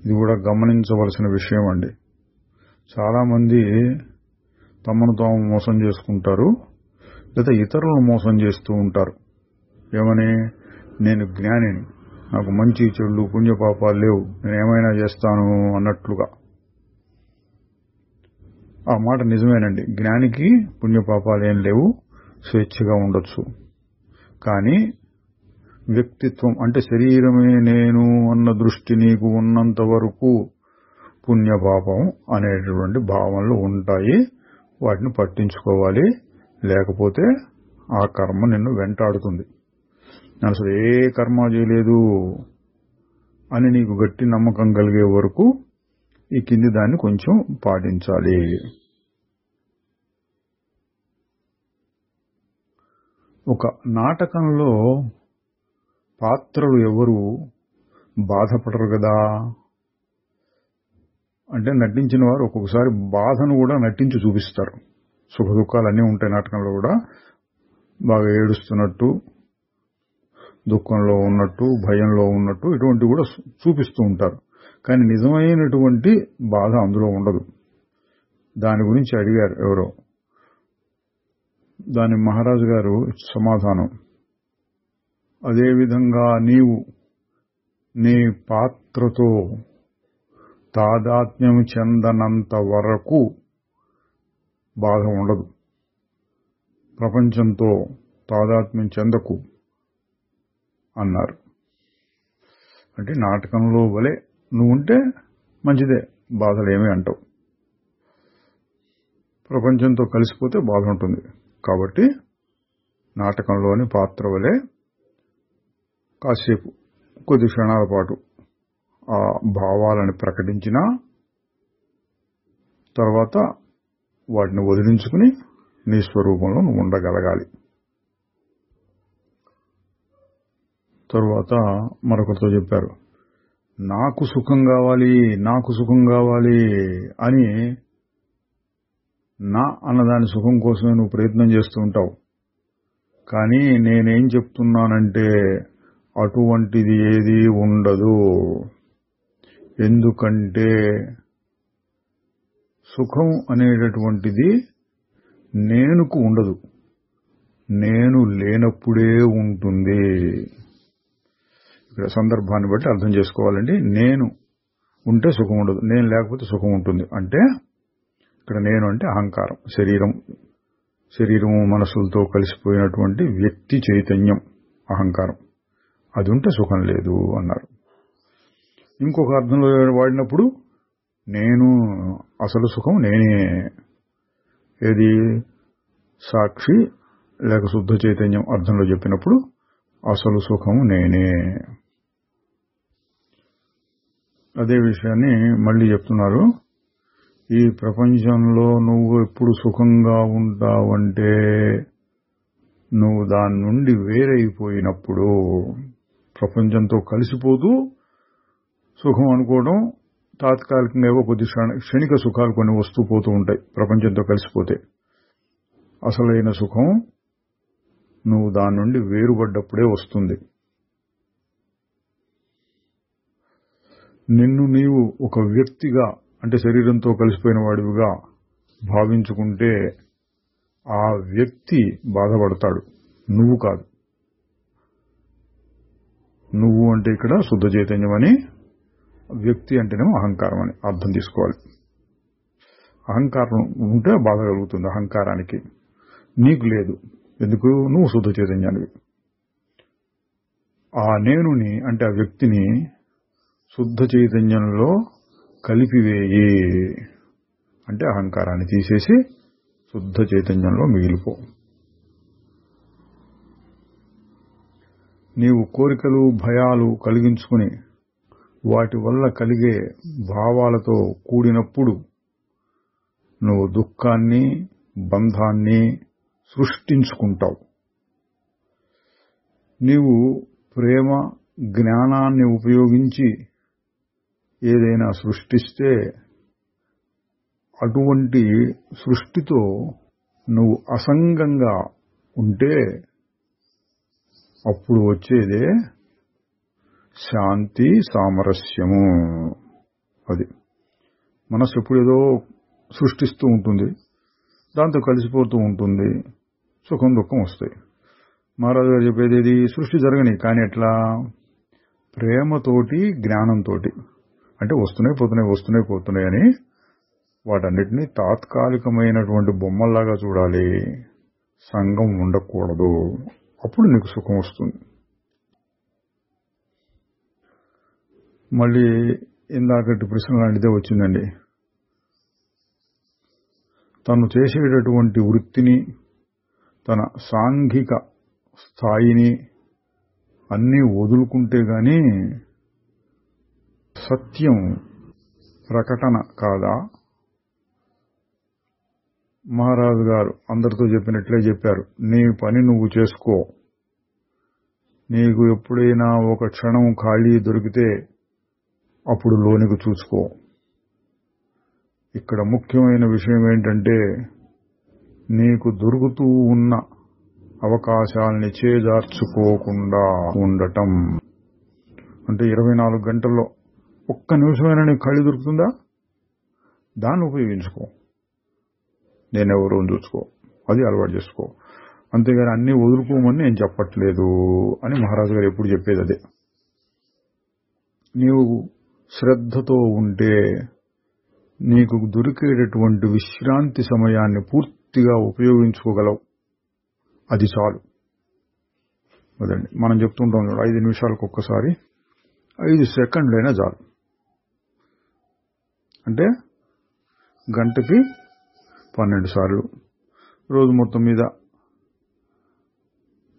ఇది కూడా గమనించవలసిన విషయం అండి. చాలా మంది తమను తాము మోసం చేసుకుంటారు, లేదా ఇతరులను మోసం చేస్తూ ఉంటారు. ఏమని? నేను జ్ఞానిని, నాకు మంచి చెడు పుణ్యపాపాలు లేవు, నేను ఏమైనా చేస్తాను అన్నట్లుగా. ఆ మాట నిజమేనండి. జ్ఞానికి పుణ్యపాపాలు ఏం లేవు, స్వేచ్ఛగా ఉండొచ్చు. కానీ వ్యక్తిత్వం అంటే శరీరమే నేను అన్న దృష్టి నీకు ఉన్నంత వరకు పుణ్యపాపం అనేటువంటి భావనలు ఉంటాయి. వాటిని పట్టించుకోవాలి, లేకపోతే ఆ కర్మ నిన్ను వెంటాడుతుంది. నేను అసలు ఏ కర్మ చేయలేదు అని నీకు గట్టి నమ్మకం కలిగే వరకు ఈ కింది దాన్ని కొంచెం పాటించాలి. ఒక నాటకంలో పాత్రలు ఎవరు బాధపడరు కదా, అంటే నటించిన వారు ఒక్కొక్కసారి బాధను కూడా నటించి చూపిస్తారు. సుఖ దుఃఖాలన్నీ ఉంటాయి నాటకంలో కూడా. బాగా ఏడుస్తున్నట్టు, దుఃఖంలో ఉన్నట్టు, భయంలో ఉన్నట్టు ఇటువంటి కూడా చూపిస్తూ ఉంటారు. కానీ నిజమైనటువంటి బాధ అందులో ఉండదు. దాని గురించి అడిగారు ఎవరో. దాని మహారాజు గారు సమాధానం, అదేవిధంగా నీవు నీ పాత్రతో తాదాత్మ్యం చెందనంత వరకు బాధ ఉండదు. ప్రపంచంతో తాదాత్మ్యం చెందకు అన్నారు. అంటే నాటకంలో వలె నువ్వుంటే మంచిదే, బాధలేమీ అంటావు. ప్రపంచంతో కలిసిపోతే బాధ ఉంటుంది. కాబట్టి నాటకంలోని పాత్ర వలె కాసేపు కొద్ది క్షణాల పాటు ఆ భావాలను ప్రకటించినా తర్వాత వాటిని వదిలించుకుని నీ స్వరూపంలో నువ్వు ఉండగలగాలి. తరువాత మరొకరితో చెప్పారు, నాకు సుఖం కావాలి, నాకు సుఖం కావాలి అని నా అన్నదాని సుఖం కోసమే నువ్వు ప్రయత్నం చేస్తూ ఉంటావు. కానీ నేనేం చెప్తున్నానంటే అటువంటిది ఏదీ ఉండదు. ఎందుకంటే సుఖం అనేటటువంటిది నేనుకు ఉండదు, నేను లేనప్పుడే ఉంటుంది. ఇక్కడ సందర్భాన్ని బట్టి అర్థం చేసుకోవాలండి. నేను ఉంటే సుఖం ఉండదు, నేను లేకపోతే సుఖం ఉంటుంది. అంటే ఇక్కడ నేను అంటే అహంకారం, శరీరము మనసులతో కలిసిపోయినటువంటి వ్యక్తి చైతన్యం అహంకారం, అది ఉంటే సుఖం లేదు అన్నారు. ఇంకొక అర్థంలో వాడినప్పుడు నేను అసలు సుఖం నేనే, ఏది సాక్షి లేక శుద్ధ చైతన్యం అర్థంలో చెప్పినప్పుడు అసలు సుఖం నేనే. అదే విషయాన్ని మళ్ళీ చెప్తున్నారు. ఈ ప్రపంచంలో నువ్వు ఎప్పుడు సుఖంగా ఉంటావంటే నువ్వు దాని నుండి వేరైపోయినప్పుడు. ప్రపంచంతో కలిసిపోతూ సుఖం అనుకోవడం తాత్కాలికంగా ఏవో కొద్ది క్షణిక సుఖాలు కొన్ని వస్తూ పోతూ ఉంటాయి ప్రపంచంతో కలిసిపోతే. అసలైన సుఖం నువ్వు దాని నుండి వేరుపడ్డప్పుడే వస్తుంది. నిన్ను నీవు ఒక వ్యక్తిగా అంటే శరీరంతో కలిసిపోయిన వాడివిగా భావించుకుంటే ఆ వ్యక్తి బాధపడతాడు, నువ్వు కాదు. నువ్వు అంటే ఇక్కడ శుద్ధ చైతన్యం అని, వ్యక్తి అంటేనేమో అహంకారం అని అర్థం తీసుకోవాలి. అహంకారం ఉంటే బాధ కలుగుతుంది. అహంకారానికి నీకు లేదు. ఎందుకు? నువ్వు శుద్ధ చైతన్యానివి. ఆ నేనుని అంటే ఆ వ్యక్తిని శుద్ధ చైతన్యంలో కలిపివేయి అంటే అహంకారాన్ని తీసేసి శుద్ధ చైతన్యంలో మిగిలిపో. నీవు కోరికలు భయాలు కలిగించుకుని వాటి వల్ల కలిగే భావాలతో కూడినప్పుడు నువ్వు దుఃఖాన్ని బంధాన్ని సృష్టించుకుంటావు. నీవు ప్రేమ జ్ఞానాన్ని ఉపయోగించి ఏదైనా సృష్టిస్తే అటువంటి సృష్టితో నువ్వు అసంగంగా ఉంటే అప్పుడు వచ్చేదే శాంతి సామరస్యము. అది మనసు ఎప్పుడు ఏదో సృష్టిస్తూ ఉంటుంది, దాంతో కలిసిపోతూ ఉంటుంది, సుఖం దుఃఖం వస్తాయి. మహారాజు గారు చెప్పేది ఇది సృష్టి జరగని, కానీ ఎట్లా? ప్రేమతోటి జ్ఞానంతో. అంటే వస్తున్నాయి పోతున్నాయి అని వాటన్నిటినీ తాత్కాలికమైనటువంటి బొమ్మల్లాగా చూడాలి. సంగం ఉండకూడదు. అప్పుడు నీకు సుఖం వస్తుంది. మళ్ళీ ఇందాకటి ప్రశ్న లాంటిదే వచ్చిందండి. తను చేసేటటువంటి వృత్తిని, తన సాంఘిక స్థాయిని అన్నీ వదులుకుంటే గాని సత్యం ప్రకటన కాదా? మహారాజు గారు అందరితో చెప్పినట్లే చెప్పారు. నీ పని నువ్వు చేసుకో. నీకు ఎప్పుడైనా ఒక క్షణం ఖాళీ దొరికితే అప్పుడు లోనికి చూసుకో. ఇక్కడ ముఖ్యమైన విషయం ఏంటంటే నీకు దొరుకుతూ ఉన్న అవకాశాల్ని చేజార్చుకోకుండా ఉండటం. అంటే 24 గంటల్లో ఒక్క నిమిషమైనా నీకు ఖాళీ దొరుకుతుందా? దాన్ని ఉపయోగించుకో. నేనెవరో చూసుకో, అది అలవాటు చేసుకో. అంతేగాని అన్నీ వదులుకోమని నేను చెప్పట్లేదు అని మహారాజు గారు ఎప్పుడు చెప్పేది అదే. నీవు శ్రద్ధతో ఉంటే నీకు దొరికేటటువంటి విశ్రాంతి సమయాన్ని పూర్తిగా ఉపయోగించుకోగలవు. అది చాలు. అదండి మనం చెప్తుంటాం, 5 నిమిషాలకు ఒక్కసారి 5 సెకండ్లైనా చాలు. అంటే గంటకి 12 సార్లు, రోజు మొత్తం మీద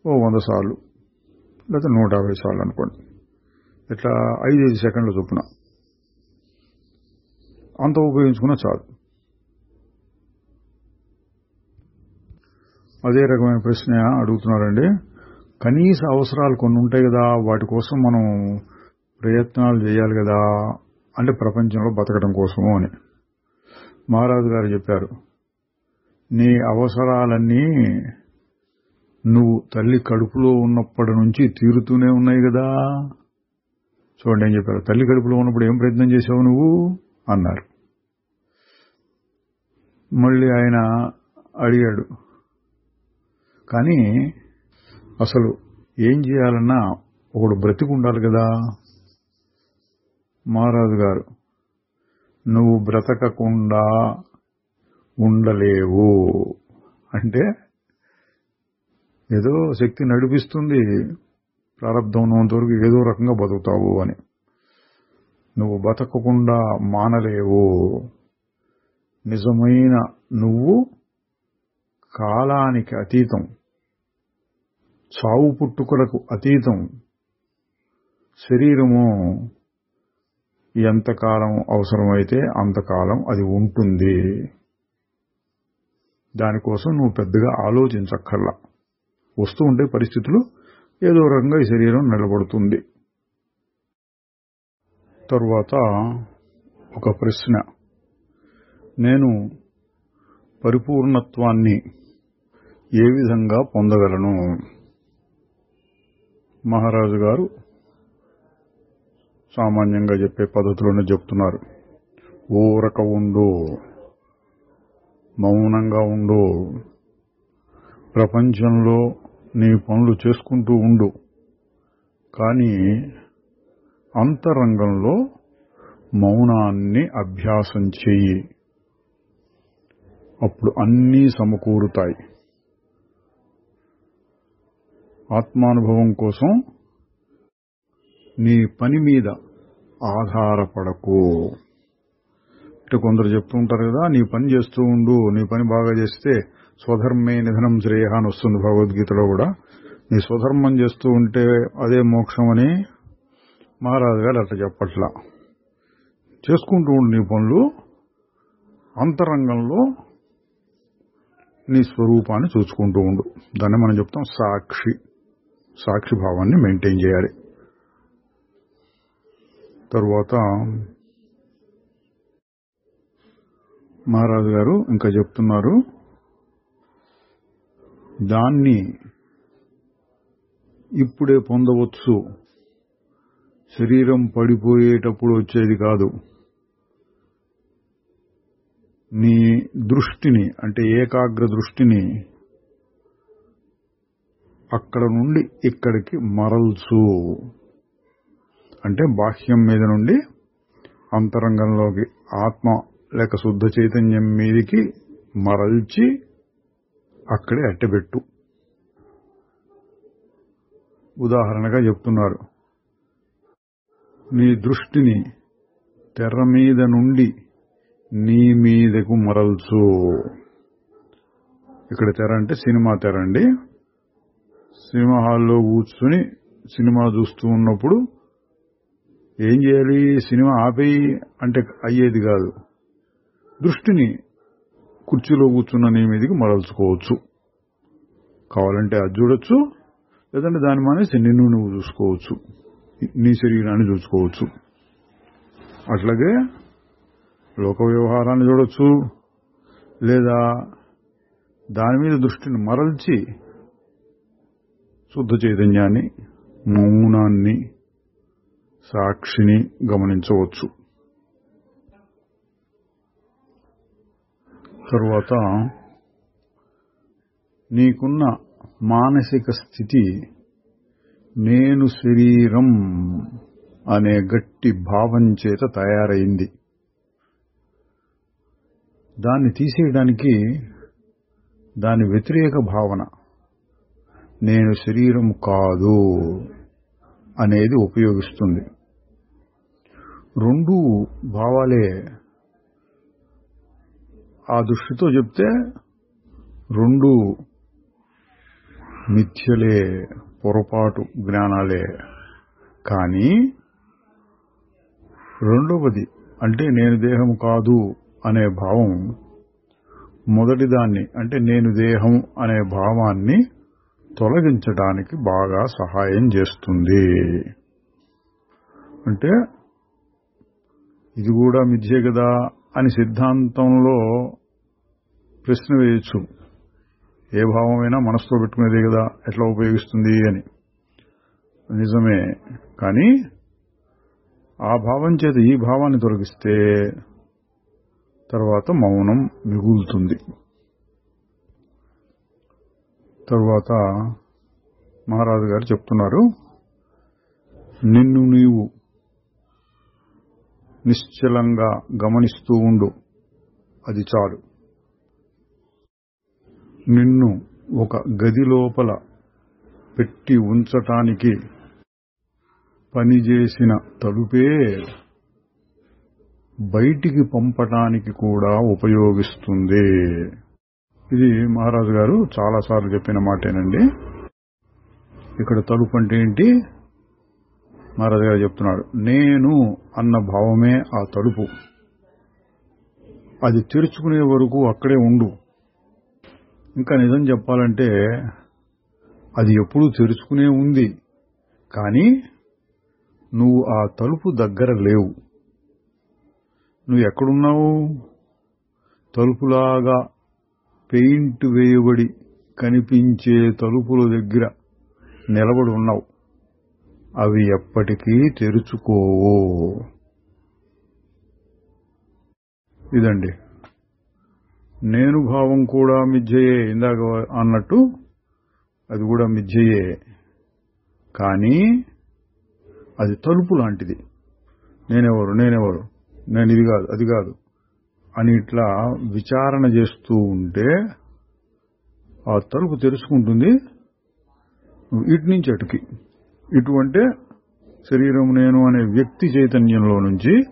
100 సార్లు లేదా 150 సార్లు అనుకోండి. ఇట్లా 5 సెకండ్ల చొప్పున అంత ఉపయోగించుకున్నా చాలు. అదే రకమైన ప్రశ్న అడుగుతున్నారండి. కనీస అవసరాలు కొన్ని ఉంటాయి కదా, వాటి కోసం మనం ప్రయత్నాలు చేయాలి కదా, అంటే ప్రపంచంలో బతకడం కోసము అని. మహారాజు గారు చెప్పారు, నీ అవసరాలన్నీ నువ్వు తల్లి కడుపులో ఉన్నప్పటి నుంచి తీరుతూనే ఉన్నాయి కదా. చూడండి ఏం చెప్పారు, తల్లి కడుపులో ఉన్నప్పుడు ఏం ప్రయత్నం చేసావు నువ్వు అన్నారు. మళ్ళీ ఆయన అడిగాడు, కానీ అసలు ఏం చేయాలన్నా ఒకడు బ్రతికి ఉండాలి కదా. మహారాజు గారు, నువ్వు బ్రతకకుండా ఉండలేవు. అంటే ఏదో శక్తి నడిపిస్తుంది, ప్రారంధం ఉన్నంత వరకు ఏదో రకంగా బతుకుతావు అని. నువ్వు బతకకుండా మానలేవు. నిజమైన నువ్వు కాలానికి అతీతం, చావు పుట్టుకలకు అతీతం. శరీరము ఎంతకాలం అవసరమైతే అంతకాలం అది ఉంటుంది. దానికోసం నువ్వు పెద్దగా ఆలోచించక్కర్లా. వస్తూ ఉంటే పరిస్థితులు, ఏదో రకంగా ఈ శరీరం నిలబడుతుంది. తరువాత ఒక ప్రశ్న, నేను పరిపూర్ణత్వాన్ని ఏ విధంగా పొందగలను? మహారాజు గారు సామాన్యంగా చెప్పే పద్ధతిలోనే చెప్తున్నారు. ఊరక ఉండు, మౌనంగా ఉండు, ప్రపంచంలో నీ పనులు చేసుకుంటూ ఉండు, కానీ అంతరంగంలో మౌనాన్ని అభ్యాసం చెయ్యి. అప్పుడు అన్నీ సమకూరుతాయి. ఆత్మానుభవం కోసం నీ పని మీద ఆధారపడకు. అంటే కొందరు చెప్తూ ఉంటారు కదా, నీ పని చేస్తూ ఉండు, నీ పని బాగా చేస్తే స్వధర్మే నిధనం శ్రేయ అని వస్తుంది భగవద్గీతలో కూడా. నీ స్వధర్మం చేస్తూ ఉంటే అదే మోక్షం అని మహారాజు గారు అట్లా చెప్పట్లా. చేసుకుంటూ ఉండు నీ పనులు, అంతరంగంలో నీ స్వరూపాన్ని చూసుకుంటూ ఉండు. దాన్ని మనం చెప్తాం సాక్షి భావాన్ని మెయింటైన్ చేయాలి. తరువాత మహారాజు గారు ఇంకా చెప్తున్నారు, దాన్ని ఇప్పుడే పొందవచ్చు, శరీరం పడిపోయేటప్పుడు వచ్చేది కాదు. నీ దృష్టిని అంటే ఏకాగ్ర దృష్టిని అక్కడ నుండి ఇక్కడికి మరల్చు. అంటే బాహ్యం మీద నుండి అంతరంగంలోకి ఆత్మ లేక శుద్ధ చైతన్యం మీదికి మరల్చి అక్కడే అట్టబెట్టు. ఉదాహరణగా చెప్తున్నారు, నీ దృష్టిని తెర మీద నుండి నీ మీదకు మరల్చు. ఇక్కడ తెర అంటే సినిమా తెర అండి. సినిమా హాల్లో కూర్చుని సినిమా చూస్తూ ఉన్నప్పుడు ఏం చేయాలి? సినిమా ఆపేయి అంటే అయ్యేది కాదు. దృష్టిని కుర్చీలో కూర్చున్న నీ మీదకి మరల్చుకోవచ్చు. కావాలంటే అది చూడొచ్చు, లేదంటే దాని మానేసి నిన్ను నువ్వు చూసుకోవచ్చు, నీ శరీరాన్ని చూసుకోవచ్చు. అట్లాగే లోక వ్యవహారాన్ని చూడొచ్చు, లేదా దాని మీద దృష్టిని మరల్చి శుద్ధ చైతన్యాన్ని, మౌనాన్ని, సాక్షిని గమనించవచ్చు. తరువాత నీకున్న మానసిక స్థితి నేను శరీరం అనే గట్టి భావం చేత తయారైంది. దాన్ని తీసేయడానికి దాని వ్యతిరేక భావన నేను శరీరం కాదు అనేది ఉపయోగిస్తుంది. రెండు భావాలే. ఆ దృష్టితో చెప్తే రెండు మిథ్యలే, పొరపాటు జ్ఞానాలే. కానీ రెండవది అంటే నేను దేహం కాదు అనే భావం మొదటిదాన్ని అంటే నేను దేహం అనే భావాన్ని తొలగించడానికి బాగా సహాయం చేస్తుంది. అంటే ఇది కూడా మిథ్యే కదా అని సిద్ధాంతంలో ప్రశ్న వేయచ్చు. ఏ భావమైనా మనసులో పెట్టుకునేదే కదా, ఎట్లా ఉపయోగిస్తుంది అని. నిజమే, కానీ ఆ భావం చేత ఈ భావాన్ని తొలగిస్తే తర్వాత మౌనం మిగులుతుంది. తరువాత మహారాజు గారు చెప్తున్నారు, నిన్ను నీవు నిశ్చలంగా గమనిస్తూ ఉండు, అది చాలు. నిన్ను ఒక గది లోపల పెట్టి ఉంచటానికి పనిచేసిన తలుపే బయటికి పంపటానికి కూడా ఉపయోగిస్తుంది. ఇది మహారాజు గారు చాలాసార్లు చెప్పిన మాటేనండి. ఇక్కడ తలుపు అంటే ఏంటి? మహారాజు గారు చెప్తున్నాడు, నేను అన్న భావమే ఆ తలుపు. అది తెరుచుకునే వరకు అక్కడే ఉండు. ఇంకా నిజం చెప్పాలంటే అది ఎప్పుడూ తెరుచుకునే ఉంది, కానీ నువ్వు ఆ తలుపు దగ్గర లేవు. నువ్వు ఎక్కడున్నావు? తలుపులాగా పెయింట్ వేయబడి కనిపించే తలుపుల దగ్గర నిలబడి ఉన్నావు. అవి ఎప్పటికీ తెరుచుకోవు. ఇదండి నేను భావం కూడా మిథ్యయే. ఇందాక అన్నట్టు అది కూడా మిథ్యయే, కానీ అది తలుపు లాంటిది. నేనెవరు, నేను ఇది కాదు, అది కాదు అని ఇట్లా విచారణ చేస్తూ ఉంటే ఆ తలుపు తెరుచుకుంటుంది. ఇటు నుంచి అటుకి. ఇటువంటి శరీరం నేను అనే వ్యక్తి చైతన్యంలో నుంచి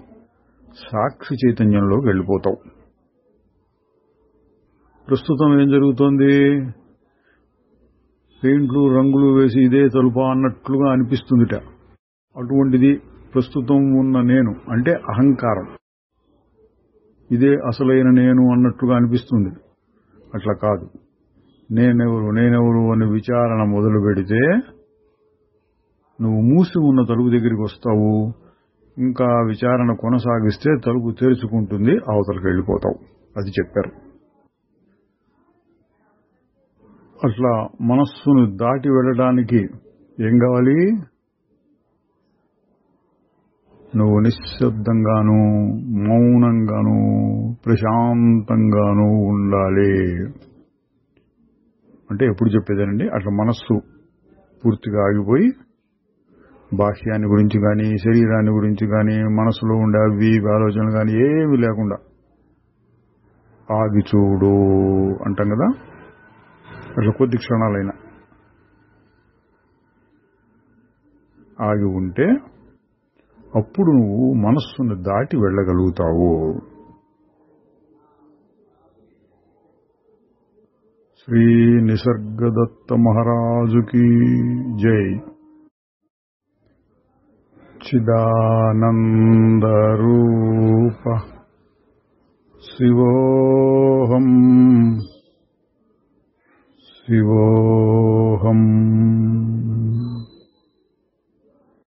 సాక్షి చైతన్యంలోకి వెళ్ళిపోతావు. ప్రస్తుతం ఏం జరుగుతోంది? పెయింట్లు రంగులు వేసి ఇదే తలుపా అన్నట్లుగా అనిపిస్తుందిట. అటువంటిది ప్రస్తుతం ఉన్న నేను అంటే అహంకారం. ఇదే అసలైన నేను అన్నట్లుగా అనిపిస్తుంది. అట్లా కాదు. నేనెవరు అనే విచారణ మొదలు పెడితే నువ్వు మూసి ఉన్న తలుపు దగ్గరికి వస్తావు. ఇంకా విచారణ కొనసాగిస్తే తలుపు తెరుచుకుంటుంది, అవతలకు వెళ్ళిపోతావు. అది చెప్పారు. అట్లా మనస్సును దాటి వెళ్ళడానికి ఏం కావాలి? నువ్వు నిశ్శబ్దంగానూ మౌనంగానూ ప్రశాంతంగానూ ఉండాలి. అంటే ఎప్పుడు చెప్పేదేనండి, అట్లా మనస్సు పూర్తిగా ఆగిపోయి బాహ్యాన్ని గురించి కానీ శరీరాన్ని గురించి కానీ మనసులో ఉండే అవి ఆలోచనలు కానీ ఏమీ లేకుండా ఆగి చూడు అంటాం కదా. అట్లా కొద్ది క్షణాలైనా ఆగి ఉంటే అప్పుడు నువ్వు మనస్సును దాటి వెళ్ళగలుగుతావు. శ్రీ నిసర్గదత్త మహారాజుకి జై. చిదానందరూప శివోహం శివోహం.